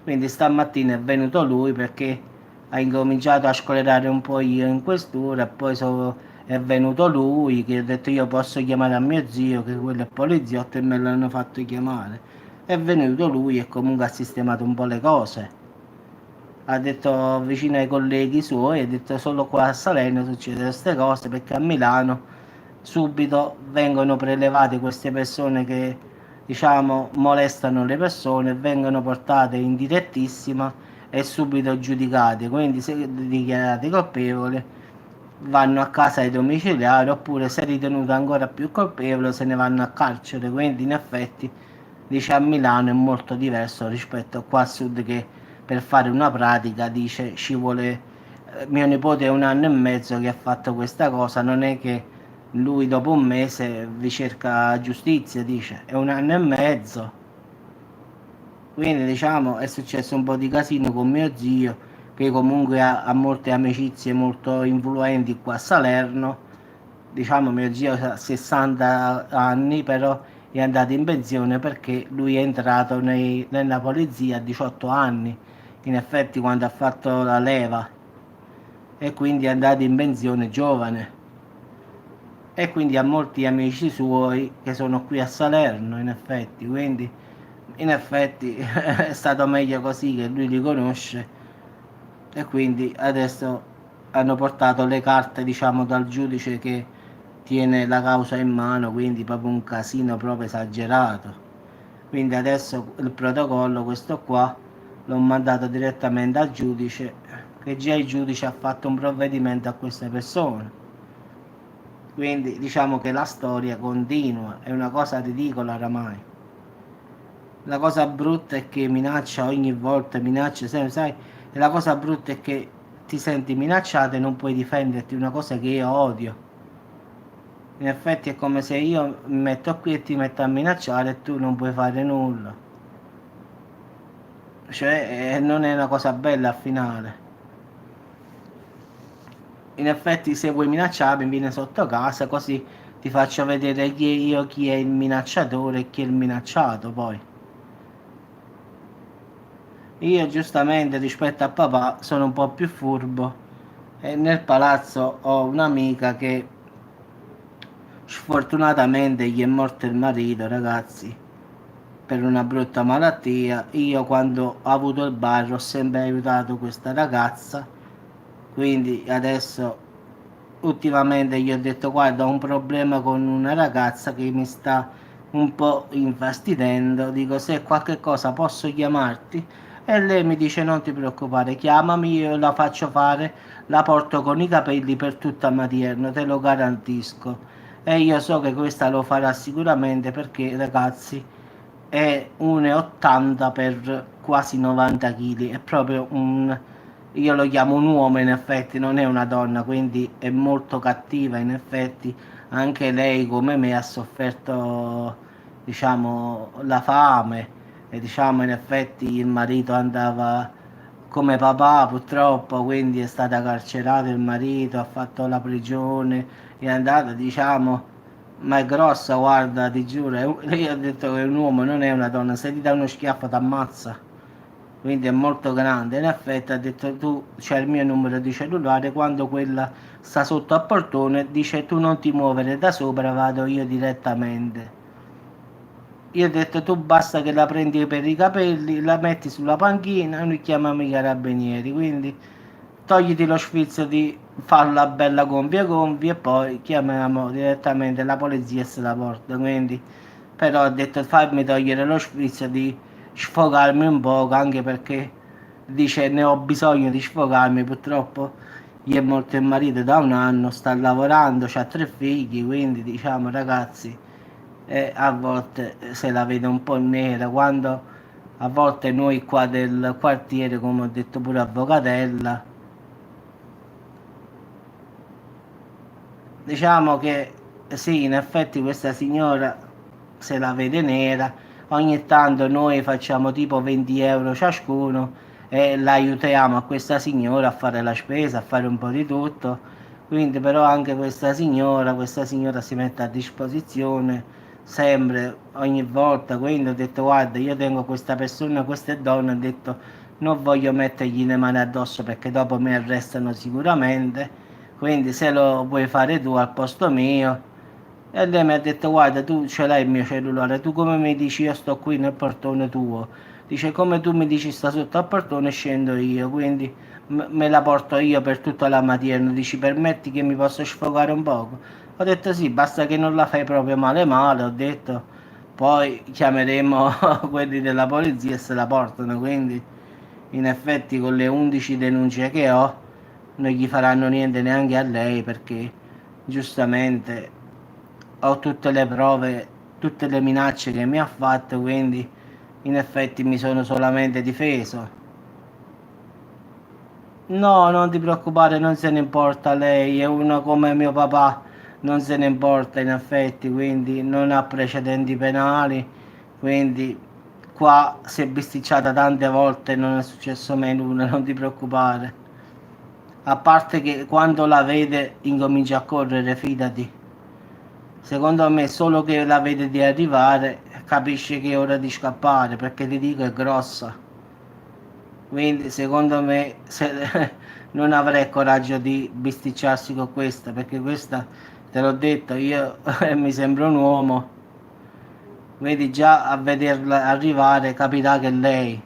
Quindi stamattina è venuto lui perché ha incominciato a scolerare un po' io in questura e poi è venuto lui che ha detto io posso chiamare a mio zio che quello è poliziotto e me l'hanno fatto chiamare. È venuto lui e comunque ha sistemato un po' le cose. Ha detto vicino ai colleghi suoi, ha detto solo qua a Salerno succedono queste cose perché a Milano subito vengono prelevate queste persone che diciamo molestano le persone, vengono portate in direttissima e subito giudicate, quindi se dichiarati colpevoli vanno a casa ai domiciliari oppure se ritenuto ancora più colpevole se ne vanno a carcere, quindi in effetti dice a Milano è molto diverso rispetto a qua a sud che per fare una pratica dice ci vuole mio nipote è un anno e mezzo che ha fatto questa cosa, non è che lui dopo un mese vi cerca giustizia, dice, è un anno e mezzo. Quindi diciamo è successo un po' di casino con mio zio, che comunque ha molte amicizie molto influenti qua a Salerno. Diciamo mio zio ha 60 anni, però è andato in pensione perché lui è entrato nella polizia a 18 anni, in effetti quando ha fatto la leva, e quindi è andato in pensione giovane. E quindi ha molti amici suoi che sono qui a Salerno, in effetti, quindi in effetti è stato meglio così che lui li conosce, e quindi adesso hanno portato le carte, diciamo, dal giudice che tiene la causa in mano, quindi proprio un casino proprio esagerato. Quindi adesso il protocollo, questo qua, l'ho mandato direttamente al giudice, che già il giudice ha fatto un provvedimento a queste persone. Quindi diciamo che la storia continua, è una cosa ridicola oramai. La cosa brutta è che minaccia ogni volta, minaccia sempre, sai? E la cosa brutta è che ti senti minacciato e non puoi difenderti, una cosa che io odio. In effetti è come se io mi metto qui e ti metto a minacciare e tu non puoi fare nulla. Cioè, non è una cosa bella al finale. In effetti se vuoi minacciarmi vieni sotto casa, così ti faccio vedere chi è il minacciatore e chi è il minacciato poi. Io giustamente rispetto a papà sono un po' più furbo, e nel palazzo ho un'amica che sfortunatamente gli è morto il marito, ragazzi, per una brutta malattia. Io quando ho avuto il bar ho sempre aiutato questa ragazza, quindi adesso ultimamente gli ho detto guarda, ho un problema con una ragazza che mi sta un po' infastidendo, dico se qualche cosa posso chiamarti, e lei mi dice non ti preoccupare, chiamami, io la faccio fare, la porto con i capelli per tutta Matierno, te lo garantisco. E io so che questa lo farà sicuramente perché ragazzi è 1,80 per quasi 90 kg, è proprio un, io lo chiamo un uomo in effetti, non è una donna, quindi è molto cattiva in effetti. Anche lei come me ha sofferto, diciamo, la fame, e diciamo in effetti il marito andava come papà purtroppo, quindi è stata carcerato il marito, ha fatto la prigione, è andata, diciamo, ma è grossa, guarda, ti giuro, lei ha detto che è un uomo, non è una donna, se ti dà uno schiaffo ti ammazza, quindi è molto grande. In effetti ha detto tu c'è il mio numero di cellulare, quando quella sta sotto al portone dice tu non ti muovere da sopra, vado io direttamente. Io ho detto tu basta che la prendi per i capelli, la metti sulla panchina e noi chiamiamo i carabinieri, quindi togliti lo sfizio di farla bella gonfia e poi chiamiamo direttamente la polizia e se la porta. Quindi però ho detto fammi togliere lo sfizio di sfogarmi un po', anche perché dice ne ho bisogno di sfogarmi, purtroppo gli è morto il marito da un anno, sta lavorando, ha 3 figli, quindi diciamo ragazzi, a volte se la vede un po' nera, quando a volte noi qua del quartiere, come ho detto pure a Vocatella, diciamo che sì, in effetti questa signora se la vede nera, ogni tanto noi facciamo tipo 20 euro ciascuno e la aiutiamo a questa signora a fare la spesa, a fare un po' di tutto. Quindi però anche questa signora si mette a disposizione sempre, ogni volta. Quindi ho detto guarda, io tengo questa persona, queste donne, ho detto non voglio mettergli le mani addosso perché dopo mi arrestano sicuramente, quindi se lo puoi fare tu al posto mio. E lei mi ha detto guarda, tu ce l'hai il mio cellulare, tu come mi dici io sto qui nel portone tuo, dice come tu mi dici sta sotto al portone scendo io, quindi me la porto io per tutta la mattina, dici permetti che mi posso sfogare un poco. Ho detto sì, basta che non la fai proprio male male, ho detto, poi chiameremo quelli della polizia e se la portano, quindi in effetti con le 11 denunce che ho non gli faranno niente neanche a lei perché giustamente ho tutte le prove, tutte le minacce che mi ha fatto, quindi in effetti mi sono solamente difeso. No, non ti preoccupare, non se ne importa lei, è uno come mio papà, non se ne importa in effetti, quindi non ha precedenti penali, quindi qua si è bisticciata tante volte e non è successo mai nulla, non ti preoccupare. A parte che quando la vede incomincia a correre, fidati. Secondo me solo che la vede di arrivare capisce che è ora di scappare, perché ti dico è grossa. Quindi secondo me non avrei coraggio di bisticciarsi con questa, perché questa, te l'ho detto, io mi sembra un uomo. Vedi, già a vederla arrivare capirà che è lei.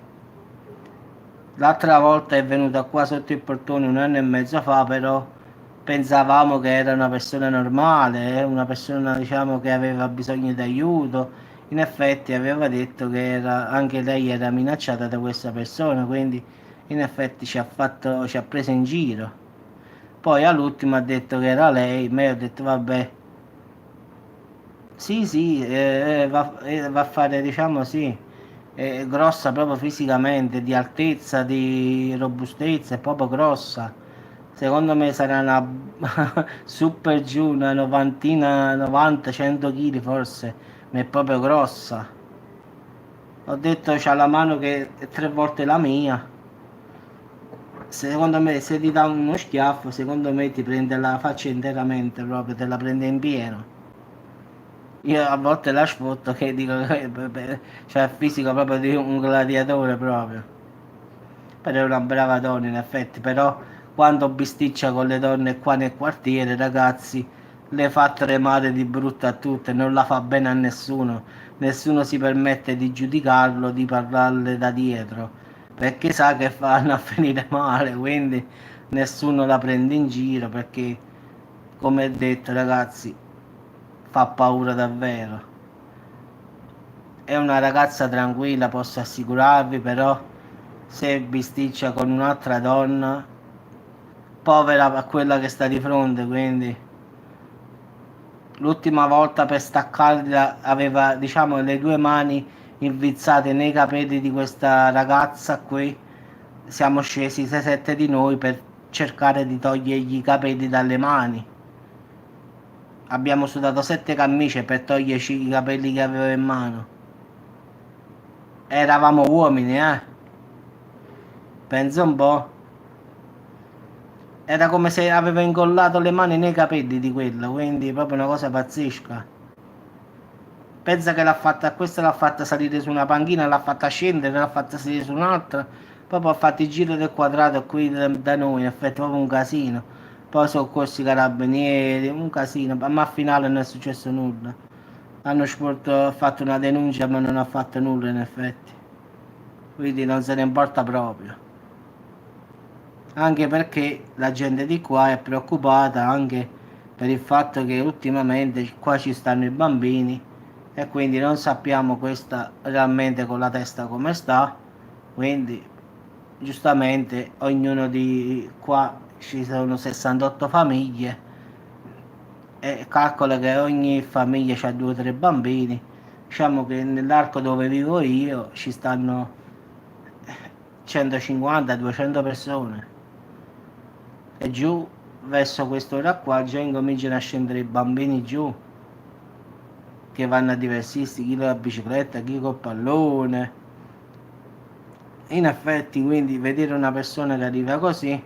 L'altra volta è venuta qua sotto il portone 1 anno e mezzo fa, però pensavamo che era una persona normale, una persona diciamo che aveva bisogno di aiuto. In effetti aveva detto che anche lei era minacciata da questa persona, quindi in effetti ci ha preso in giro. Poi all'ultimo ha detto che era lei, ma io ho detto vabbè, sì, sì, va a fare, diciamo, sì, è grossa proprio fisicamente, di altezza, di robustezza, è proprio grossa. Secondo me sarà una su per giù, una novantina, 90-100 kg forse, ma è proprio grossa. Ho detto c'ha la mano che è 3 volte la mia. Secondo me se ti dà uno schiaffo, secondo me ti prende la faccia interamente proprio, te la prende in pieno. Io a volte la sfotto che dico che c'ha il fisico proprio di un gladiatore proprio. Però è una brava donna in effetti, però quando bisticcia con le donne qua nel quartiere, ragazzi, le fa tremare di brutto a tutte, non la fa bene a nessuno. Nessuno si permette di giudicarlo, di parlarle da dietro, perché sa che fanno a finire male, quindi nessuno la prende in giro perché, come detto, ragazzi, fa paura davvero. È una ragazza tranquilla, posso assicurarvi, però se bisticcia con un'altra donna, povera a quella che sta di fronte, quindi l'ultima volta per staccarla aveva, diciamo, le 2 mani invizzate nei capelli di questa ragazza qui. Siamo scesi 6-7 di noi per cercare di togliergli i capelli dalle mani. Abbiamo sudato 7 camicie per toglierci i capelli che aveva in mano. Eravamo uomini, eh? Pensa un po'. Era come se aveva incollato le mani nei capelli di quella, quindi proprio una cosa pazzesca. Pensa che l'ha fatta, questa l'ha fatta salire su una panchina, l'ha fatta scendere, l'ha fatta salire su un'altra, proprio ha fatto il giro del quadrato qui da noi, in effetti proprio un casino. Poi sono corsi i carabinieri, un casino, ma al finale non è successo nulla. Hanno fatto una denuncia ma non ha fatto nulla in effetti, quindi non se ne importa proprio. Anche perché la gente di qua è preoccupata anche per il fatto che ultimamente qua ci stanno i bambini e quindi non sappiamo questa realmente con la testa come sta, quindi giustamente ognuno di qua ci sono 68 famiglie e calcola che ogni famiglia ha 2 o 3 bambini. Diciamo che nell'arco dove vivo io ci stanno 150-200 persone e giù verso quest'ora qua già incominciano a scendere i bambini giù che vanno a diversisti, chi con la bicicletta, chi col pallone. In effetti quindi vedere una persona che arriva così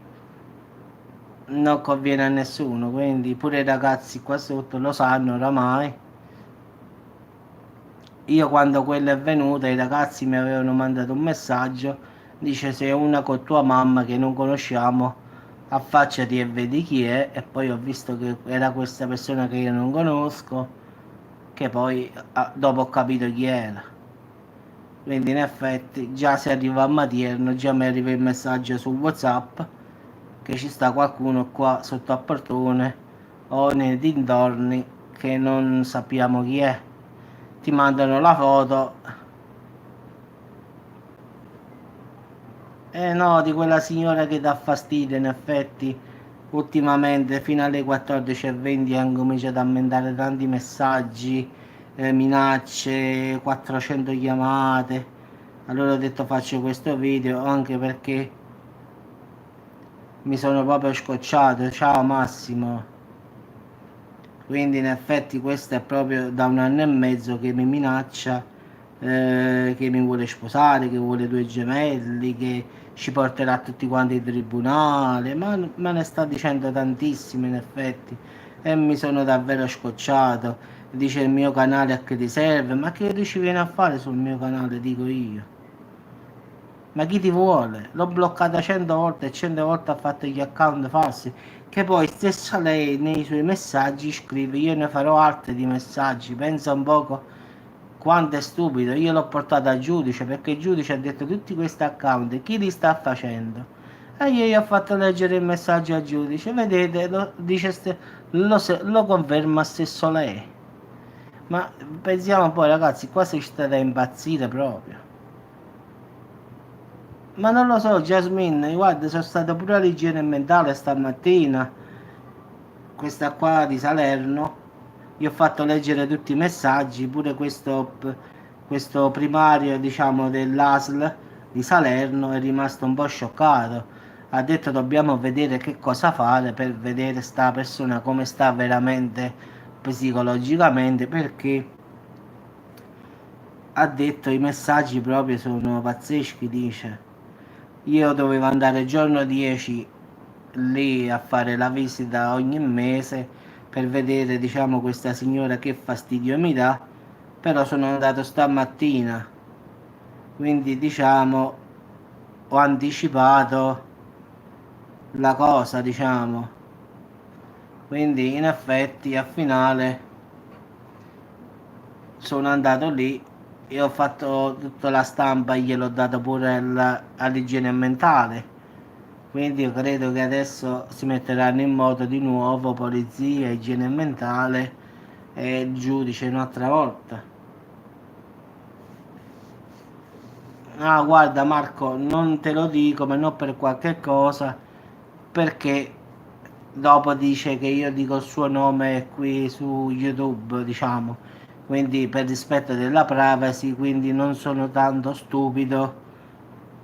non conviene a nessuno, quindi pure i ragazzi qua sotto lo sanno oramai. Io quando quello è venuto i ragazzi mi avevano mandato un messaggio, dice sei una con tua mamma che non conosciamo, affacciati e vedi chi è, e poi ho visto che era questa persona che io non conosco, che poi dopo ho capito chi era. Quindi in effetti già se arriva a Matierno, già mi arriva il messaggio su WhatsApp che ci sta qualcuno qua sotto a portone o nei dintorni che non sappiamo chi è. Ti mandano la foto. Eh no, di quella signora che dà fastidio, in effetti, ultimamente fino alle 14:20 hanno cominciato a mandare tanti messaggi, minacce, 400 chiamate. Allora ho detto faccio questo video anche perché mi sono proprio scocciato. Ciao Massimo. Quindi in effetti questo è proprio da 1 anno e mezzo che mi minaccia, che mi vuole sposare, che vuole 2 gemelli, che ci porterà tutti quanti in tribunale, ma me ne sta dicendo tantissimo in effetti e mi sono davvero scocciato. dice il mio canale a che ti serve, ma che tu ci vieni a fare sul mio canale, dico io. Ma chi ti vuole? L'ho bloccata 100 volte e 100 volte ha fatto gli account falsi. Che poi stessa lei nei suoi messaggi scrive: io ne farò altri di messaggi. Pensa un poco quanto è stupido. Io l'ho portato al giudice perché il giudice ha detto tutti questi account, chi li sta facendo? E io gli ho fatto leggere il messaggio al giudice. Vedete, lo conferma stesso lei. Ma pensiamo poi, ragazzi, qua si sta da impazzire proprio. Ma non lo so, Jasmine, guarda, sono stato pure all'igiene mentale stamattina, questa qua di Salerno, gli ho fatto leggere tutti i messaggi, pure questo primario, diciamo, dell'ASL di Salerno è rimasto un po' scioccato. Ha detto dobbiamo vedere che cosa fare per vedere sta persona come sta veramente psicologicamente, perché ha detto i messaggi proprio sono pazzeschi, dice. Io dovevo andare il giorno 10 lì a fare la visita ogni mese per vedere, diciamo, questa signora che fastidio mi dà, però sono andato stamattina, quindi diciamo ho anticipato la cosa, diciamo. Quindi in effetti a finale sono andato lì e ho fatto tutta la stampa, gliel'ho dato pure all'igiene mentale. Quindi io credo che adesso si metteranno in moto di nuovo polizia, igiene mentale e il giudice un'altra volta. Ah, guarda Marco, non te lo dico, ma non per qualche cosa, perché dopo dice che io dico il suo nome qui su YouTube, diciamo. Quindi per rispetto della privacy, quindi non sono tanto stupido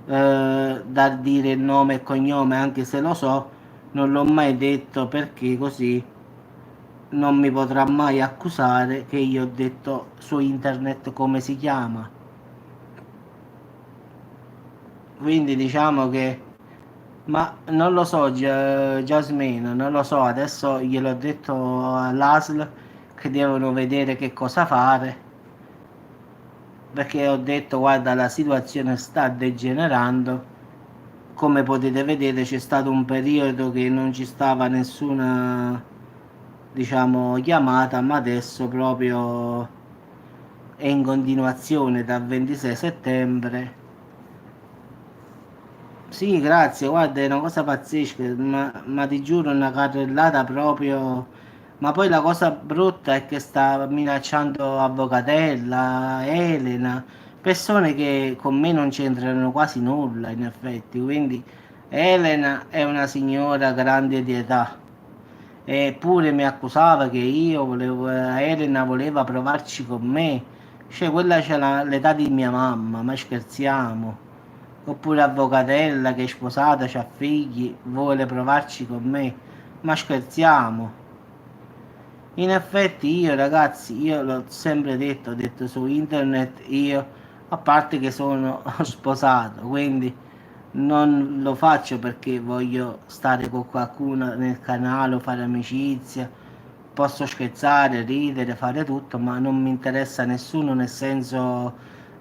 da dire il nome e cognome, anche se lo so, non l'ho mai detto perché così non mi potrà mai accusare che io ho detto su internet come si chiama. Quindi diciamo che, ma non lo so, Jasmine, non lo so, adesso gliel'ho detto all'ASL che devono vedere che cosa fare, perché ho detto guarda la situazione sta degenerando, come potete vedere c'è stato un periodo che non ci stava nessuna, diciamo, chiamata, ma adesso proprio è in continuazione dal 26 settembre. Sì, grazie, guarda, è una cosa pazzesca, ma ti giuro, una carrellata proprio. Ma poi la cosa brutta è che sta minacciando Avvocatella, Elena, persone che con me non c'entrano quasi nulla, in effetti. Quindi Elena è una signora grande di età. Eppure mi accusava che io volevo, Elena voleva provarci con me. Cioè, quella c'è l'età di mia mamma, ma scherziamo. Oppure Avvocatella che è sposata, c'ha figli, vuole provarci con me. Ma scherziamo. In effetti io ragazzi, io l'ho sempre detto, ho detto su internet io, a parte che sono sposato, quindi non lo faccio perché voglio stare con qualcuno nel canale o fare amicizia. Posso scherzare, ridere, fare tutto, ma non mi interessa nessuno, nel senso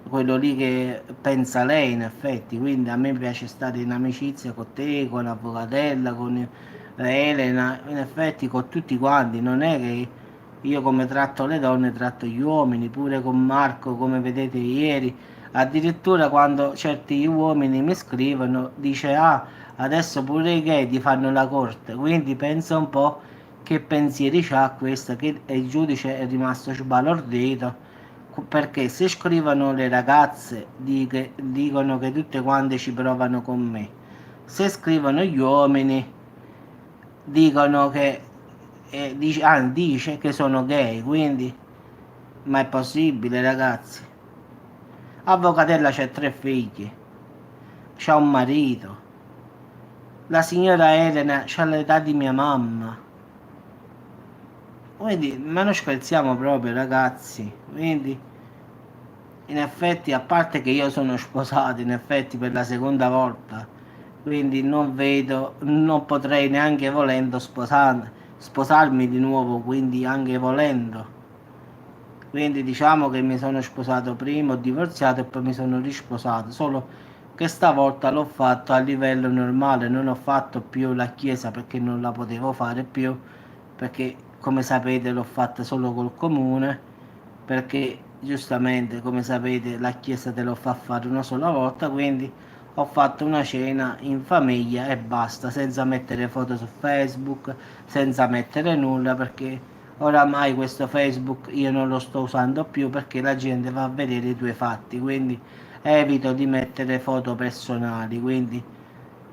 quello lì che pensa lei in effetti. Quindi a me piace stare in amicizia con te, con l'avvocatella, con Elena, in effetti con tutti quanti. Non è che io come tratto le donne tratto gli uomini, pure con Marco, come vedete ieri. Addirittura quando certi uomini mi scrivono, dice ah, adesso pure i gay ti fanno la corte, quindi pensa un po' che pensieri c'ha questa, che il giudice è rimasto sbalordito, perché se scrivono le ragazze dicono che tutte quante ci provano con me, se scrivono gli uomini dicono che dice che sono gay, quindi ma è possibile ragazzi? Avvocatella c'ha 3 figli, c'ha un marito, la signora Elena c'ha l'età di mia mamma. Quindi, ma non scherziamo proprio ragazzi. Quindi, in effetti, a parte che io sono sposato, in effetti per la seconda volta, quindi non vedo, non potrei neanche volendo sposarmi di nuovo, quindi anche volendo. quindi diciamo che mi sono sposato prima, ho divorziato e poi mi sono risposato, solo che stavolta l'ho fatto a livello normale, non ho fatto più la chiesa perché non la potevo fare più, perché come sapete l'ho fatta solo col comune, perché giustamente come sapete la chiesa te lo fa fare una sola volta, quindi ho fatto una cena in famiglia e basta, senza mettere foto su Facebook, senza mettere nulla, perché oramai questo Facebook io non lo sto usando più perché la gente va a vedere i tuoi fatti, quindi evito di mettere foto personali, quindi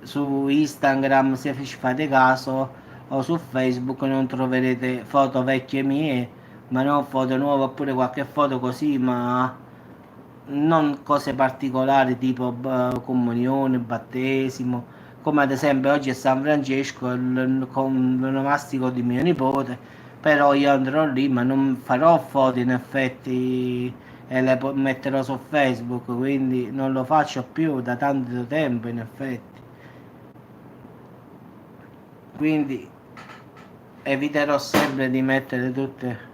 su Instagram se ci fate caso o su Facebook non troverete foto vecchie mie, ma non foto nuove oppure qualche foto così, ma non cose particolari tipo comunione, battesimo, come ad esempio oggi è San Francesco, con l'onomastico di mio nipote, però io andrò lì ma non farò foto in effetti e le metterò su Facebook, quindi non lo faccio più da tanto tempo in effetti. Quindi eviterò sempre di mettere tutte.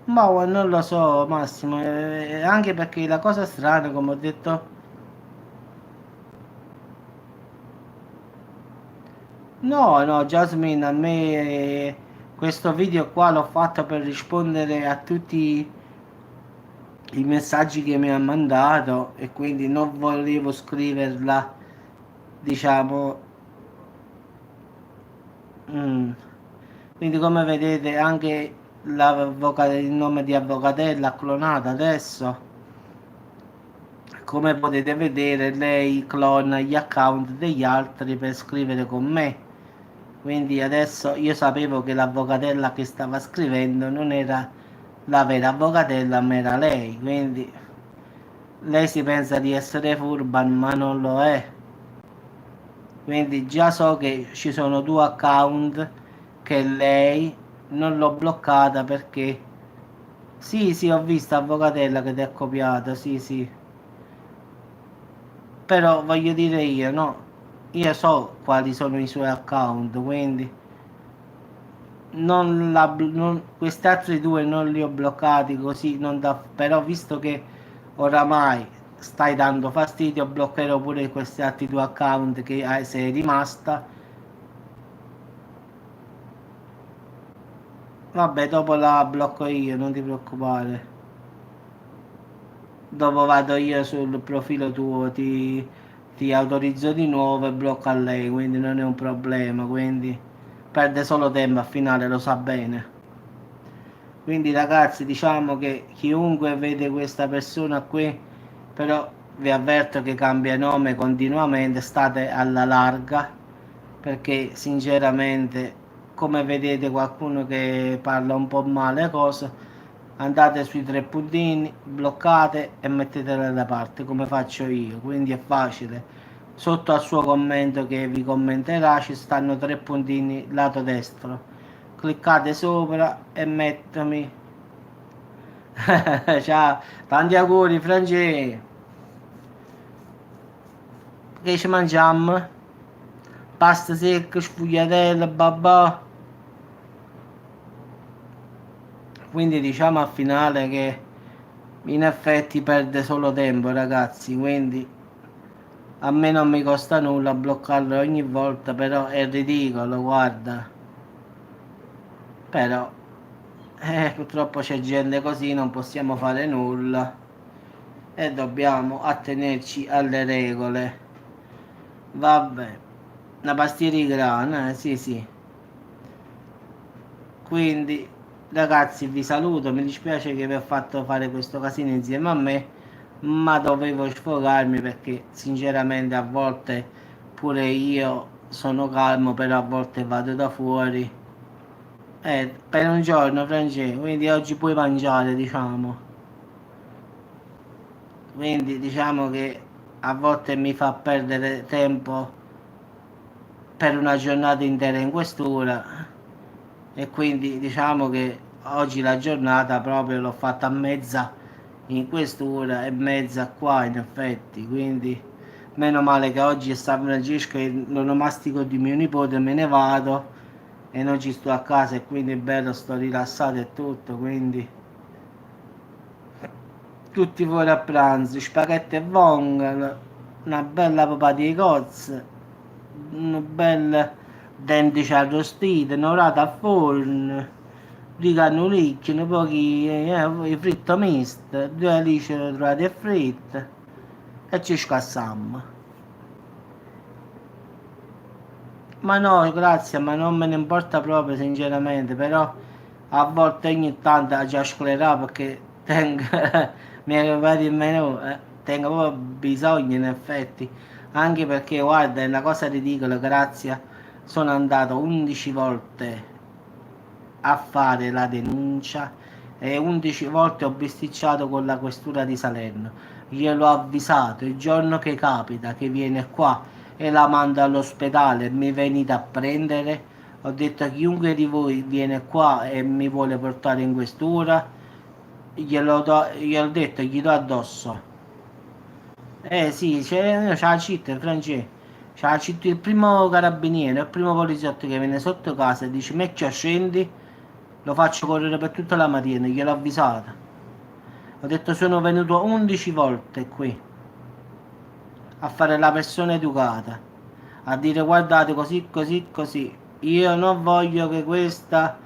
Ma non lo so Massimo, anche perché la cosa strana, come ho detto, no, no, Jasmine, a me questo video qua l'ho fatto per rispondere a tutti i messaggi che mi ha mandato e quindi non volevo scriverla, diciamo, mm. Quindi come vedete anche il nome di avvocatella clonata adesso, come potete vedere lei clona gli account degli altri per scrivere con me. Quindi adesso io sapevo che l'avvocatella che stava scrivendo non era la vera avvocatella, ma era lei. Quindi lei si pensa di essere furba, ma non lo è. Quindi già so che ci sono due account che lei non l'ho bloccata perché sì, sì, ho visto avvocatella che ti ha copiato, sì, sì. Però voglio dire io, no, io so quali sono i suoi account, quindi questi altri due non li ho bloccati così, però visto che oramai stai dando fastidio, bloccherò pure questi altri due account che sei rimasta. Vabbè, dopo la blocco io, non ti preoccupare. Dopo vado io sul profilo tuo, ti autorizzo di nuovo e blocco a lei, quindi non è un problema, quindi perde solo tempo a finale, lo sa bene. Quindi ragazzi, diciamo che chiunque vede questa persona qui, però vi avverto che cambia nome continuamente, state alla larga, perché sinceramente, come vedete qualcuno che parla un po' male cose, andate sui tre puntini, bloccate e mettetela da parte come faccio io, quindi è facile. Sotto al suo commento che vi commenterà ci stanno tre puntini lato destro, cliccate sopra e mettermi ciao, tanti auguri Francesco, che ci mangiamo? Pasta secca, sfugliatelle, babà. Quindi diciamo al finale che in effetti perde solo tempo ragazzi, quindi a me non mi costa nulla bloccarlo ogni volta, però è ridicolo, guarda. Però purtroppo c'è gente così, non possiamo fare nulla e dobbiamo attenerci alle regole. Vabbè, una pastiera di grana, sì sì. Quindi ragazzi vi saluto, mi dispiace che vi ho fatto fare questo casino insieme a me, ma dovevo sfogarmi perché sinceramente a volte pure io sono calmo, però a volte vado da fuori. Per un giorno, Francesco, quindi oggi puoi mangiare, diciamo. Quindi diciamo che a volte mi fa perdere tempo per una giornata intera in questura e quindi diciamo che oggi la giornata proprio l'ho fatta a mezza in questura e mezza qua in effetti, quindi meno male che oggi è San Francesco e l'onomastico di mio nipote, me ne vado e non ci sto a casa e quindi è bello, sto rilassato e tutto, quindi tutti fuori a pranzo, spaghetti e vongole, una bella papà di cozze, un bel dendici arrostiti, un'orata a forno, di cannulicchio, un pochi fritto misto, due alici trovate e fritte e ci scassammo. Ma no, grazie, ma non me ne importa proprio sinceramente, però a volte ogni tanto ci sclerà perché tengo, mi è arrivato il menù, tengo proprio bisogno in effetti, anche perché guarda, è una cosa ridicola, grazie, sono andato 11 volte a fare la denuncia e 11 volte ho bisticciato con la questura di Salerno. Gliel'ho avvisato il giorno che capita che viene qua e la mando all'ospedale e mi venite a prendere. Ho detto a chiunque di voi viene qua e mi vuole portare in questura, gliel'ho detto, gli do addosso. Sì, c'è la CIT, francese. C'è la CIT, il primo carabiniere, il primo poliziotto che viene sotto casa e dice metti scendi, lo faccio correre per tutta la mattina, gliel'ho avvisata. Ho detto sono venuto 11 volte qui a fare la persona educata, a dire guardate così, così, così. Io non voglio che questa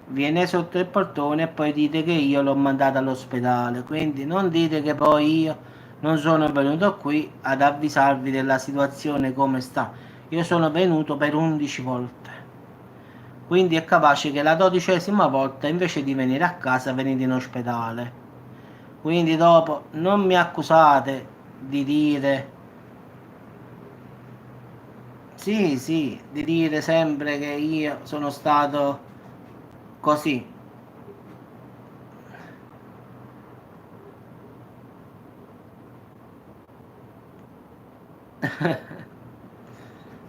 viene sotto il portone e poi dite che io l'ho mandata all'ospedale. Quindi non dite che poi io non sono venuto qui ad avvisarvi della situazione come sta. Io sono venuto per 11 volte. Quindi è capace che la 12ª volta invece di venire a casa venite in ospedale. Quindi dopo non mi accusate di dire sì, sì, di dire sempre che io sono stato così.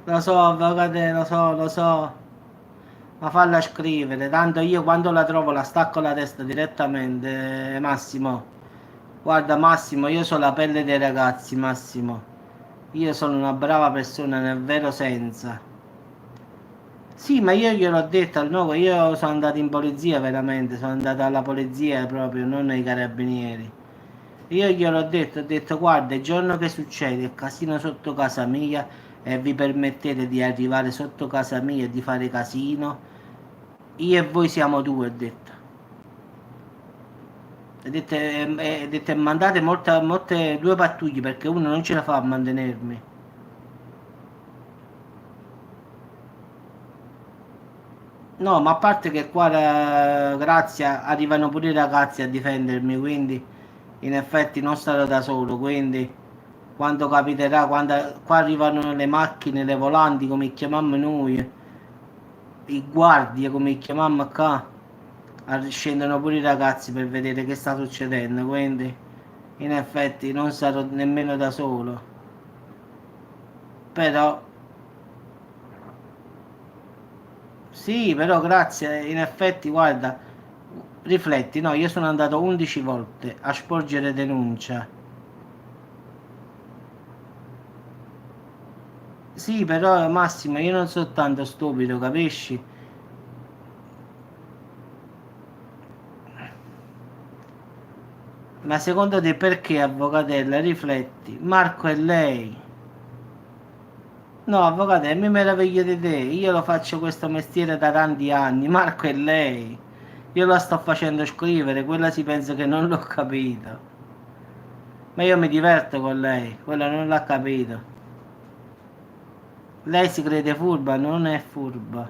Lo so, avvocato, lo so, ma falla scrivere, tanto io quando la trovo la stacco la testa direttamente, Massimo. Guarda Massimo, io so la pelle dei ragazzi, Massimo. Io sono una brava persona nel vero senso. Sì, ma io gliel'ho detto al nuovo, io sono andato in polizia veramente, sono andato alla polizia proprio, non ai carabinieri. Io gliel'ho detto, ho detto guarda, il giorno che succede il casino sotto casa mia e vi permettete di arrivare sotto casa mia e di fare casino, io e voi siamo due, ho detto. Ho detto, mandate molte, due pattuglie perché uno non ce la fa a mantenermi. No, ma a parte che qua, grazie, arrivano pure i ragazzi a difendermi, quindi in effetti non starò da solo, quindi quando capiterà, quando qua arrivano le macchine, le volanti come chiamammo noi, i guardie come chiamammo qua, scendono pure i ragazzi per vedere che sta succedendo, quindi in effetti non sarò nemmeno da solo, però sì, però grazie, in effetti guarda, rifletti, no, io sono andato 11 volte a sporgere denuncia. Sì, però Massimo, io non sono tanto stupido, capisci? Ma secondo te perché, avvocatella, rifletti? Marco è lei. No, avvocatella, mi meraviglio di te. Io lo faccio questo mestiere da tanti anni. Marco è lei. Io la sto facendo scrivere, quella si pensa che non l'ho capito. Ma io mi diverto con lei, quella non l'ha capito. Lei si crede furba, non è furba.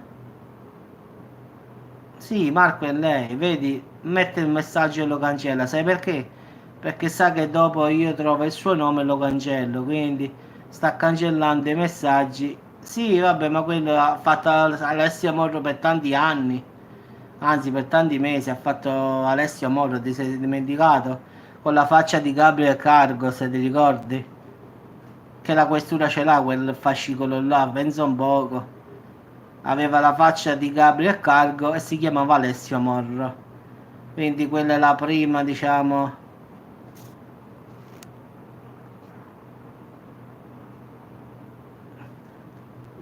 Sì, Marco è lei, vedi, mette il messaggio e lo cancella, sai perché? Perché sa che dopo io trovo il suo nome e lo cancello, quindi sta cancellando i messaggi. Sì, vabbè, ma quello ha fatto Alessio Morro per tanti anni, anzi per tanti mesi ha fatto Alessio Morro, ti sei dimenticato? Con la faccia di Gabriel Cargo, se ti ricordi? Che la questura ce l'ha quel fascicolo là, pensa un poco. Aveva la faccia di Gabriel Cargo e si chiamava Alessio Morro. Quindi quella è la prima, diciamo.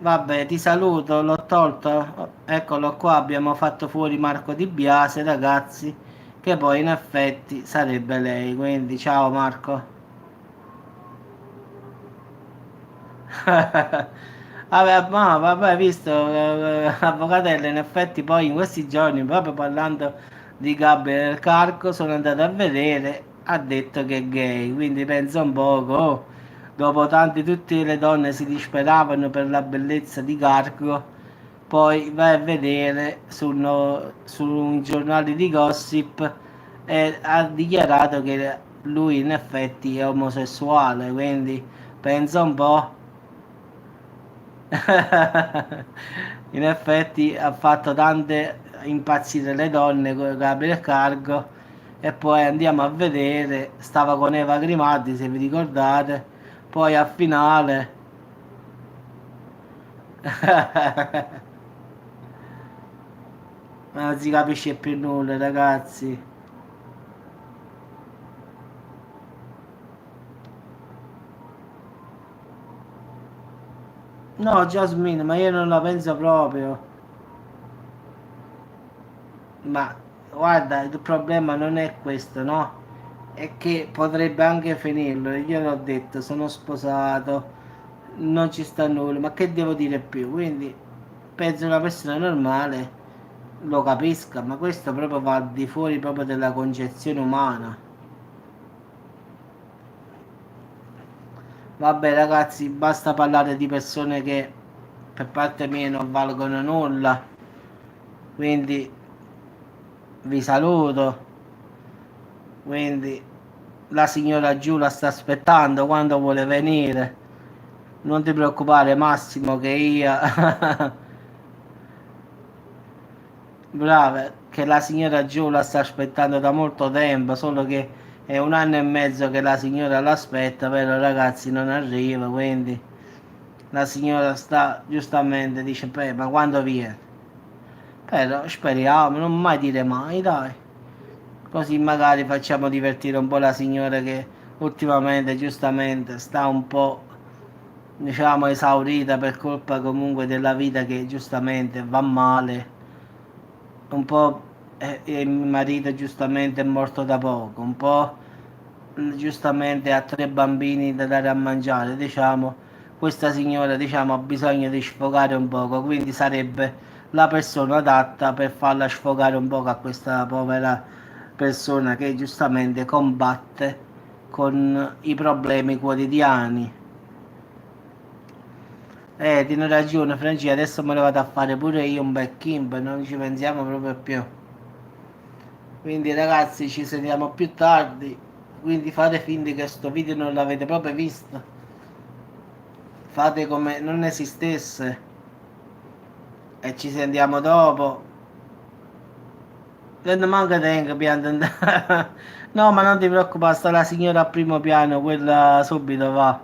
Vabbè, ti saluto, l'ho tolto. Eccolo qua, abbiamo fatto fuori Marco Di Biase, ragazzi, che poi in effetti sarebbe lei. Quindi, ciao Marco. Vabbè, ma vabbè, visto, avvocatello, in effetti poi in questi giorni, proprio parlando di Gabriele Carco, sono andato a vedere, ha detto che è gay, quindi pensa un poco, oh, dopo tanti, tutte le donne si disperavano per la bellezza di Carco, poi vai a vedere sui giornali di gossip e ha dichiarato che lui in effetti è omosessuale, quindi pensa un po'. In effetti ha fatto tante impazzire le donne con Gabriel Cargo e poi andiamo a vedere, stava con Eva Grimaldi se vi ricordate, poi al finale non si capisce più nulla ragazzi. No, Jasmine, ma io non la penso proprio. Ma guarda, il problema non è questo, no? È che potrebbe anche finirlo. Io l'ho detto, sono sposato, non ci sta nulla, ma che devo dire più? Quindi penso una persona normale lo capisca, ma questo proprio va al di fuori proprio della concezione umana. Vabbè ragazzi, basta parlare di persone che per parte mia non valgono nulla, quindi vi saluto. Quindi la signora Giù la sta aspettando quando vuole venire. Non ti preoccupare Massimo che io brava che la signora Giù la sta aspettando da molto tempo, solo che è un anno e mezzo che la signora l'aspetta, però ragazzi non arriva, quindi la signora sta giustamente dice "Beh, ma quando viene?" Però speriamo, non mai dire mai, dai. Così magari facciamo divertire un po' la signora che ultimamente giustamente sta un po' diciamo esaurita per colpa comunque della vita che giustamente va male. Un po' il marito giustamente è morto da poco, un po' giustamente ha tre bambini da dare a mangiare, diciamo, questa signora diciamo ha bisogno di sfogare un poco, quindi sarebbe la persona adatta per farla sfogare un poco a questa povera persona che giustamente combatte con i problemi quotidiani. Tieni ragione, Franci, adesso me lo vado a fare pure io un bel kimb, non ci pensiamo proprio più. Quindi ragazzi ci sentiamo più tardi, quindi fate finta che sto video non l'avete proprio visto, fate come non esistesse e ci sentiamo dopo. Non manca tempo, pianta. No, ma non ti preoccupare, sta la signora al primo piano, quella subito va.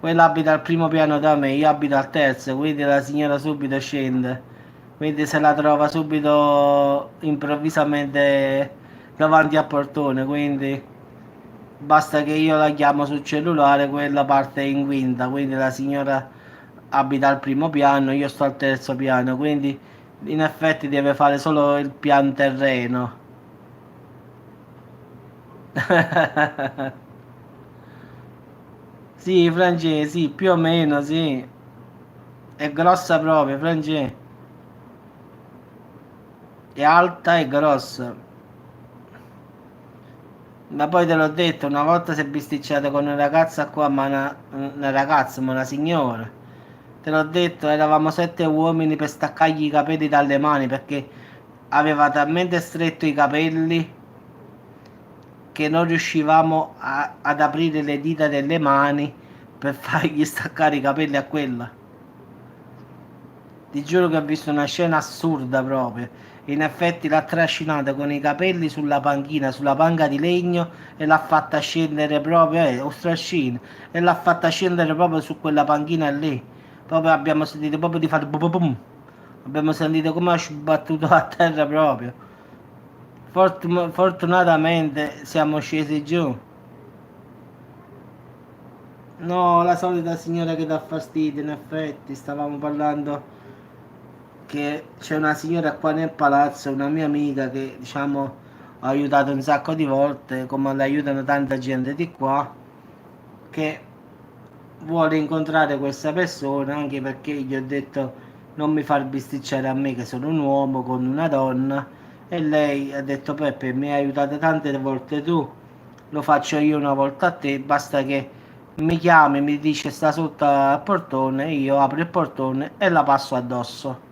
Quella abita al primo piano da me, io abito al terzo, quindi la signora subito scende. Quindi se la trova subito improvvisamente davanti al portone, quindi basta che io la chiamo sul cellulare, quella parte in quinta, quindi la signora abita al primo piano, io sto al terzo piano, quindi in effetti deve fare solo il pian terreno. Sì, Francesco, sì, più o meno, sì. È grossa proprio, Francesco. È alta e grossa. Ma poi te l'ho detto, una volta si è bisticciata con una ragazza qua, ma una ragazza, ma una signora. Te l'ho detto, eravamo sette uomini per staccargli i capelli dalle mani perché aveva talmente stretto i capelli che non riuscivamo ad aprire le dita delle mani per fargli staccare i capelli a quella. Ti giuro che ho visto una scena assurda proprio. In effetti l'ha trascinata con i capelli sulla panchina, sulla panca di legno e l'ha fatta scendere proprio, o strascina, e l'ha fatta scendere proprio su quella panchina lì. Proprio abbiamo sentito proprio di fare bum bum bum. Abbiamo sentito come ha sbattuto a terra proprio. Fortunatamente siamo scesi giù. No, la solita signora che dà fastidio, in effetti, stavamo parlando che c'è una signora qua nel palazzo, una mia amica che diciamo ho aiutato un sacco di volte, come l'aiutano tanta gente di qua, che vuole incontrare questa persona anche perché gli ho detto non mi far bisticciare a me che sono un uomo con una donna e lei ha detto Peppe mi hai aiutato tante volte tu, lo faccio io una volta a te, basta che mi chiami, mi dice sta sotto al portone, io apro il portone e la passo addosso.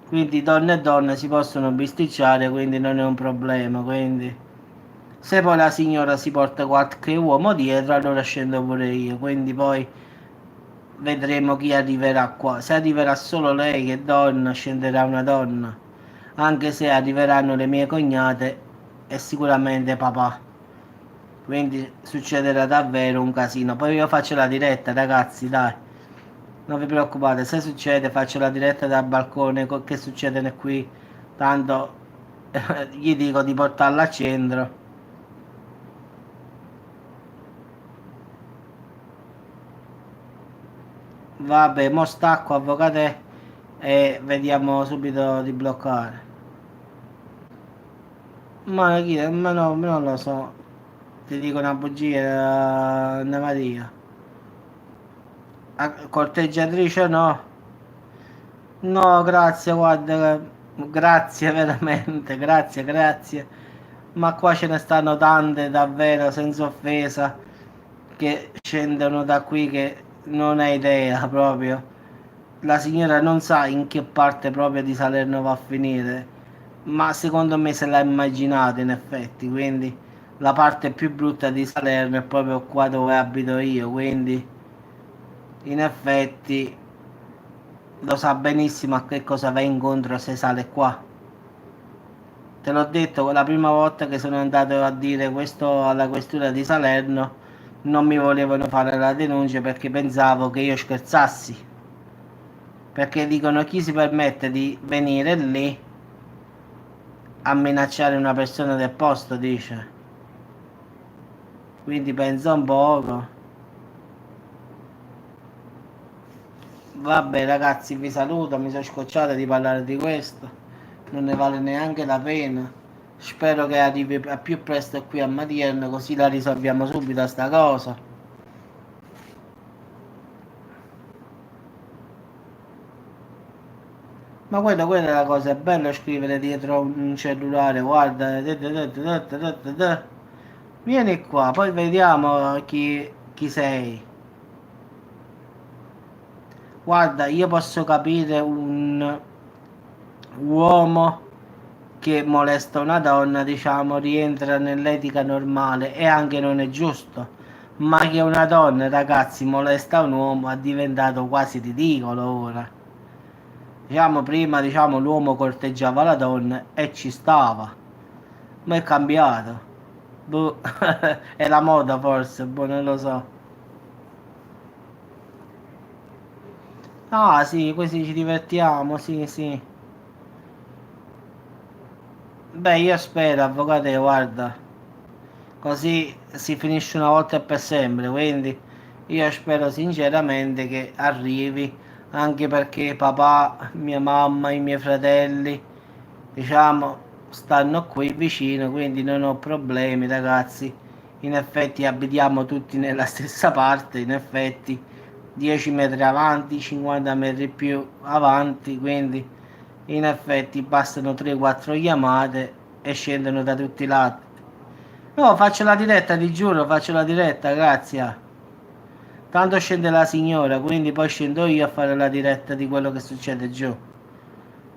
Quindi donne e donne si possono bisticciare, quindi non è un problema. Quindi se poi la signora si porta qualche uomo dietro, allora scendo pure io. Quindi poi vedremo chi arriverà qua. Se arriverà solo lei che è donna, scenderà una donna. Anche se arriveranno le mie cognate e sicuramente papà. Quindi succederà davvero un casino. Poi io faccio la diretta, ragazzi, dai. Non vi preoccupate, se succede faccio la diretta dal balcone, che succede qui, tanto gli dico di portarla al centro. Vabbè, mo stacco, avvocate, e vediamo subito di bloccare. Ma no, non lo so, ti dico una bugia, Anna Maria. Corteggiatrice no. No, grazie, guarda, grazie veramente, grazie, grazie. Ma qua ce ne stanno tante davvero, senza offesa, che scendono da qui che non hai idea proprio. La signora non sa in che parte proprio di Salerno va a finire, ma secondo me se l'ha immaginato in effetti, quindi la parte più brutta di Salerno è proprio qua dove abito io, quindi in effetti lo sa benissimo a che cosa va incontro se sale qua. Te l'ho detto la prima volta che sono andato a dire questo alla questura di Salerno, non mi volevano fare la denuncia perché pensavo che io scherzassi. Perché dicono chi si permette di venire lì a minacciare una persona del posto, dice. Quindi pensa un poco. Vabbè ragazzi, vi saluto, mi sono scocciato di parlare di questo, non ne vale neanche la pena. Spero che arrivi a più presto qui a Matirno, così la risolviamo subito sta cosa. Ma quella è la cosa, è bello scrivere dietro un cellulare, guarda, vieni qua, poi vediamo chi sei. Guarda, io posso capire un uomo che molesta una donna, diciamo, rientra nell'etica normale e anche non è giusto. Ma che una donna, ragazzi, molesta un uomo è diventato quasi ridicolo ora. Diciamo, prima, diciamo, l'uomo corteggiava la donna e ci stava. Ma è cambiato. Boh, è la moda forse, boh, non lo so. Ah, sì, così ci divertiamo, sì, sì. Beh, io spero, avvocato, guarda. Così si finisce una volta e per sempre, quindi io spero sinceramente che arrivi, anche perché papà, mia mamma, i miei fratelli, diciamo, stanno qui vicino, quindi non ho problemi, ragazzi. In effetti abitiamo tutti nella stessa parte, in effetti 10 metri avanti, 50 metri più avanti, quindi in effetti bastano 3-4 chiamate e scendono da tutti i lati. No, faccio la diretta, ti giuro, faccio la diretta, grazie. Tanto scende la signora, quindi poi scendo io a fare la diretta di quello che succede giù.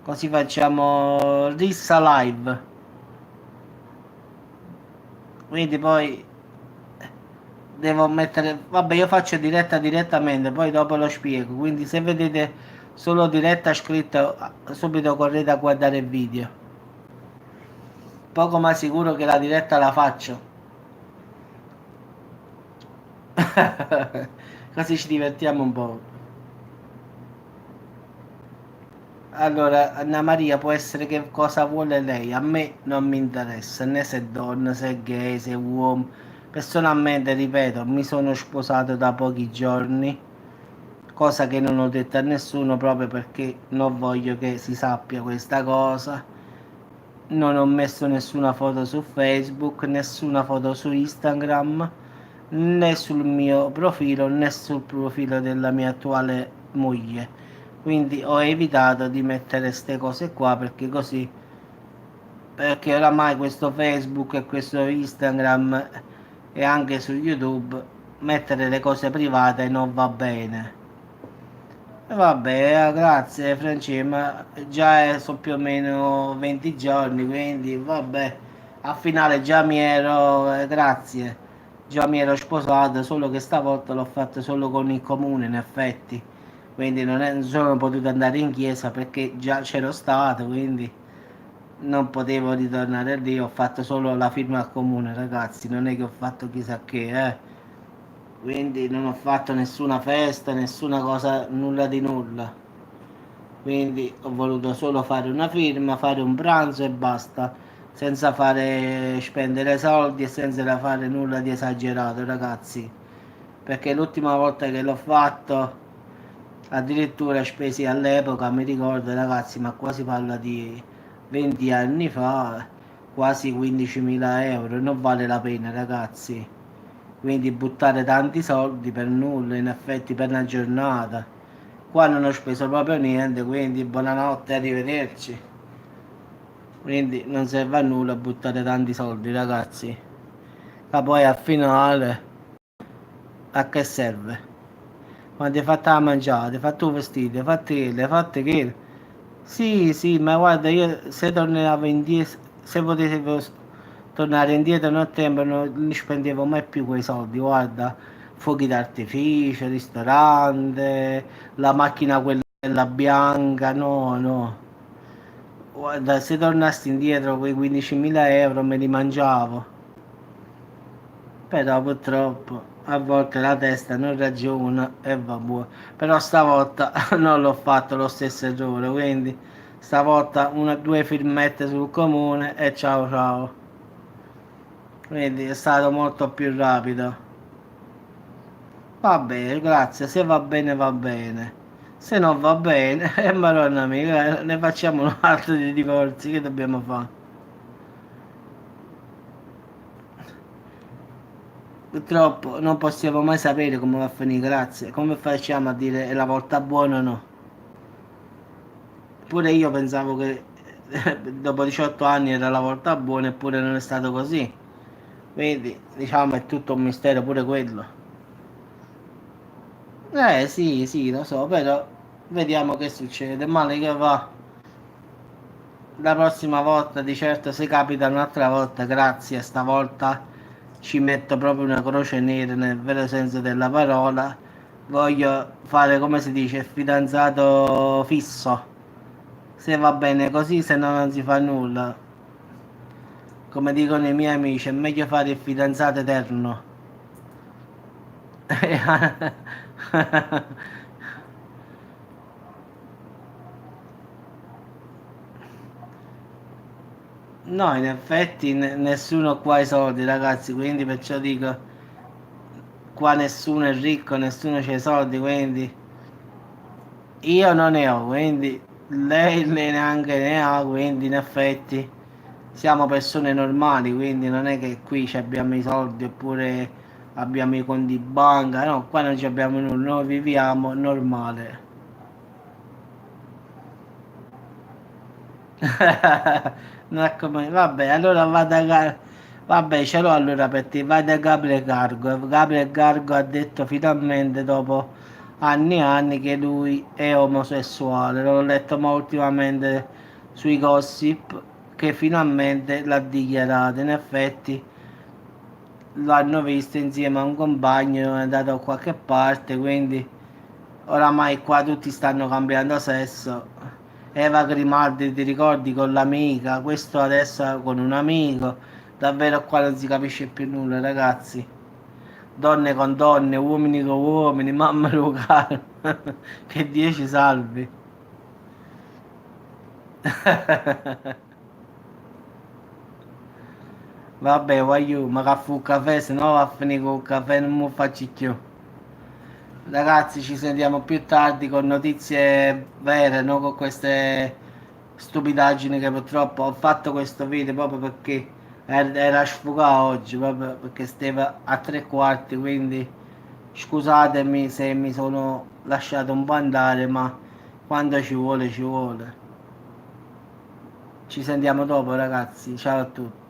Così facciamo rissa live. Quindi poi devo mettere... Vabbè, io faccio diretta direttamente, poi dopo lo spiego. Quindi se vedete solo diretta scritto, subito correte a guardare il video. Poco ma sicuro che la diretta la faccio. Così ci divertiamo un po'. Allora, Anna Maria può essere che cosa vuole lei, a me non mi interessa, né se è donna, se è gay, se è uomo, Personalmente, ripeto, mi sono sposato da pochi giorni, cosa che non ho detto a nessuno proprio perché non voglio che si sappia questa cosa. Non ho messo nessuna foto su Facebook, nessuna foto su Instagram, né sul mio profilo né sul profilo della mia attuale moglie. Quindi ho evitato di mettere queste cose qua perché oramai questo Facebook e questo Instagram e anche su YouTube mettere le cose private non va bene. E vabbè, grazie Francesco, ma già sono più o meno 20 giorni, quindi vabbè, a finale già mi ero, grazie, già mi ero sposato, solo che stavolta l'ho fatto solo con il comune in effetti, quindi non sono potuto andare in chiesa perché già c'ero stato, quindi non potevo ritornare lì, ho fatto solo la firma al comune, ragazzi, non è che ho fatto chissà che, quindi non ho fatto nessuna festa, nessuna cosa, nulla di nulla. Quindi ho voluto solo fare una firma, fare un pranzo e basta, senza fare spendere soldi e senza fare nulla di esagerato, ragazzi. Perché l'ultima volta che l'ho fatto, addirittura spesi all'epoca, mi ricordo, ragazzi, ma qua si parla di 20 anni fa, quasi 15.000 euro, non vale la pena, ragazzi. Quindi buttare tanti soldi per nulla, in effetti per una giornata. Qua non ho speso proprio niente, quindi buonanotte, arrivederci. Quindi non serve a nulla buttare tanti soldi, ragazzi. Ma poi al finale, a che serve? Quando hai fatto la mangiata, hai fatto il vestito, hai fatto quello, hai fatto quello. Sì, sì, ma guarda, io se tornavo indietro, se potevo tornare indietro nel tempo non li spendevo mai più quei soldi, guarda, fuochi d'artificio, ristorante, la macchina quella bianca, no, no. Guarda, se tornassi indietro quei 15.000 euro me li mangiavo, però purtroppo a volte la testa non ragiona e vabbè. Però stavolta non l'ho fatto lo stesso errore, quindi stavolta una, due firmette sul comune e ciao ciao. Quindi è stato molto più rapido. Va bene, grazie, se va bene va bene. Se non va bene, madonna mia, ne facciamo un altro di divorzi, che dobbiamo fare? Purtroppo non possiamo mai sapere come va a finire, grazie. Come facciamo a dire è la volta buona o no? Pure io pensavo che dopo 18 anni era la volta buona, eppure non è stato così. Quindi, diciamo, è tutto un mistero pure quello. Sì, sì, lo so, però vediamo che succede. Male che va. La prossima volta, di certo, se capita un'altra volta, grazie, stavolta ci metto proprio una croce nera nel vero senso della parola. Voglio fare, come si dice, fidanzato fisso. Se va bene così, se no non si fa nulla. Come dicono i miei amici, è meglio fare il fidanzato eterno. No, in effetti nessuno qua ha i soldi, ragazzi, quindi perciò dico, qua nessuno è ricco, nessuno c'ha i soldi, quindi io non ne ho, quindi lei neanche ne ha, quindi in effetti siamo persone normali, quindi non è che qui ci abbiamo i soldi oppure abbiamo i conti in banca, no, qua non ci abbiamo nulla, noi viviamo normale. Non è come, vabbè, allora vado vabbè, ce l'ho allora per te, vai da Gabriele Gargo. Gabriele Gargo ha detto finalmente dopo anni e anni che lui è omosessuale. L'ho letto ma ultimamente sui gossip che finalmente l'ha dichiarato. In effetti l'hanno visto insieme a un compagno, è andato da qualche parte, quindi oramai qua tutti stanno cambiando sesso. Eva Grimaldi, ti ricordi con l'amica, questo adesso con un amico. Davvero qua non si capisce più nulla, ragazzi. Donne con donne, uomini con uomini, mamma locale. Che Dio ci salvi. Vabbè, voglio, ma caffè un caffè, se no va a finire con il caffè non mi faccio più. Ragazzi, ci sentiamo più tardi con notizie vere, non con queste stupidaggini che purtroppo ho fatto questo video proprio perché era sfogato oggi, proprio perché stava a tre quarti, quindi scusatemi se mi sono lasciato un po' andare, ma quando ci vuole ci vuole. Ci sentiamo dopo ragazzi, ciao a tutti.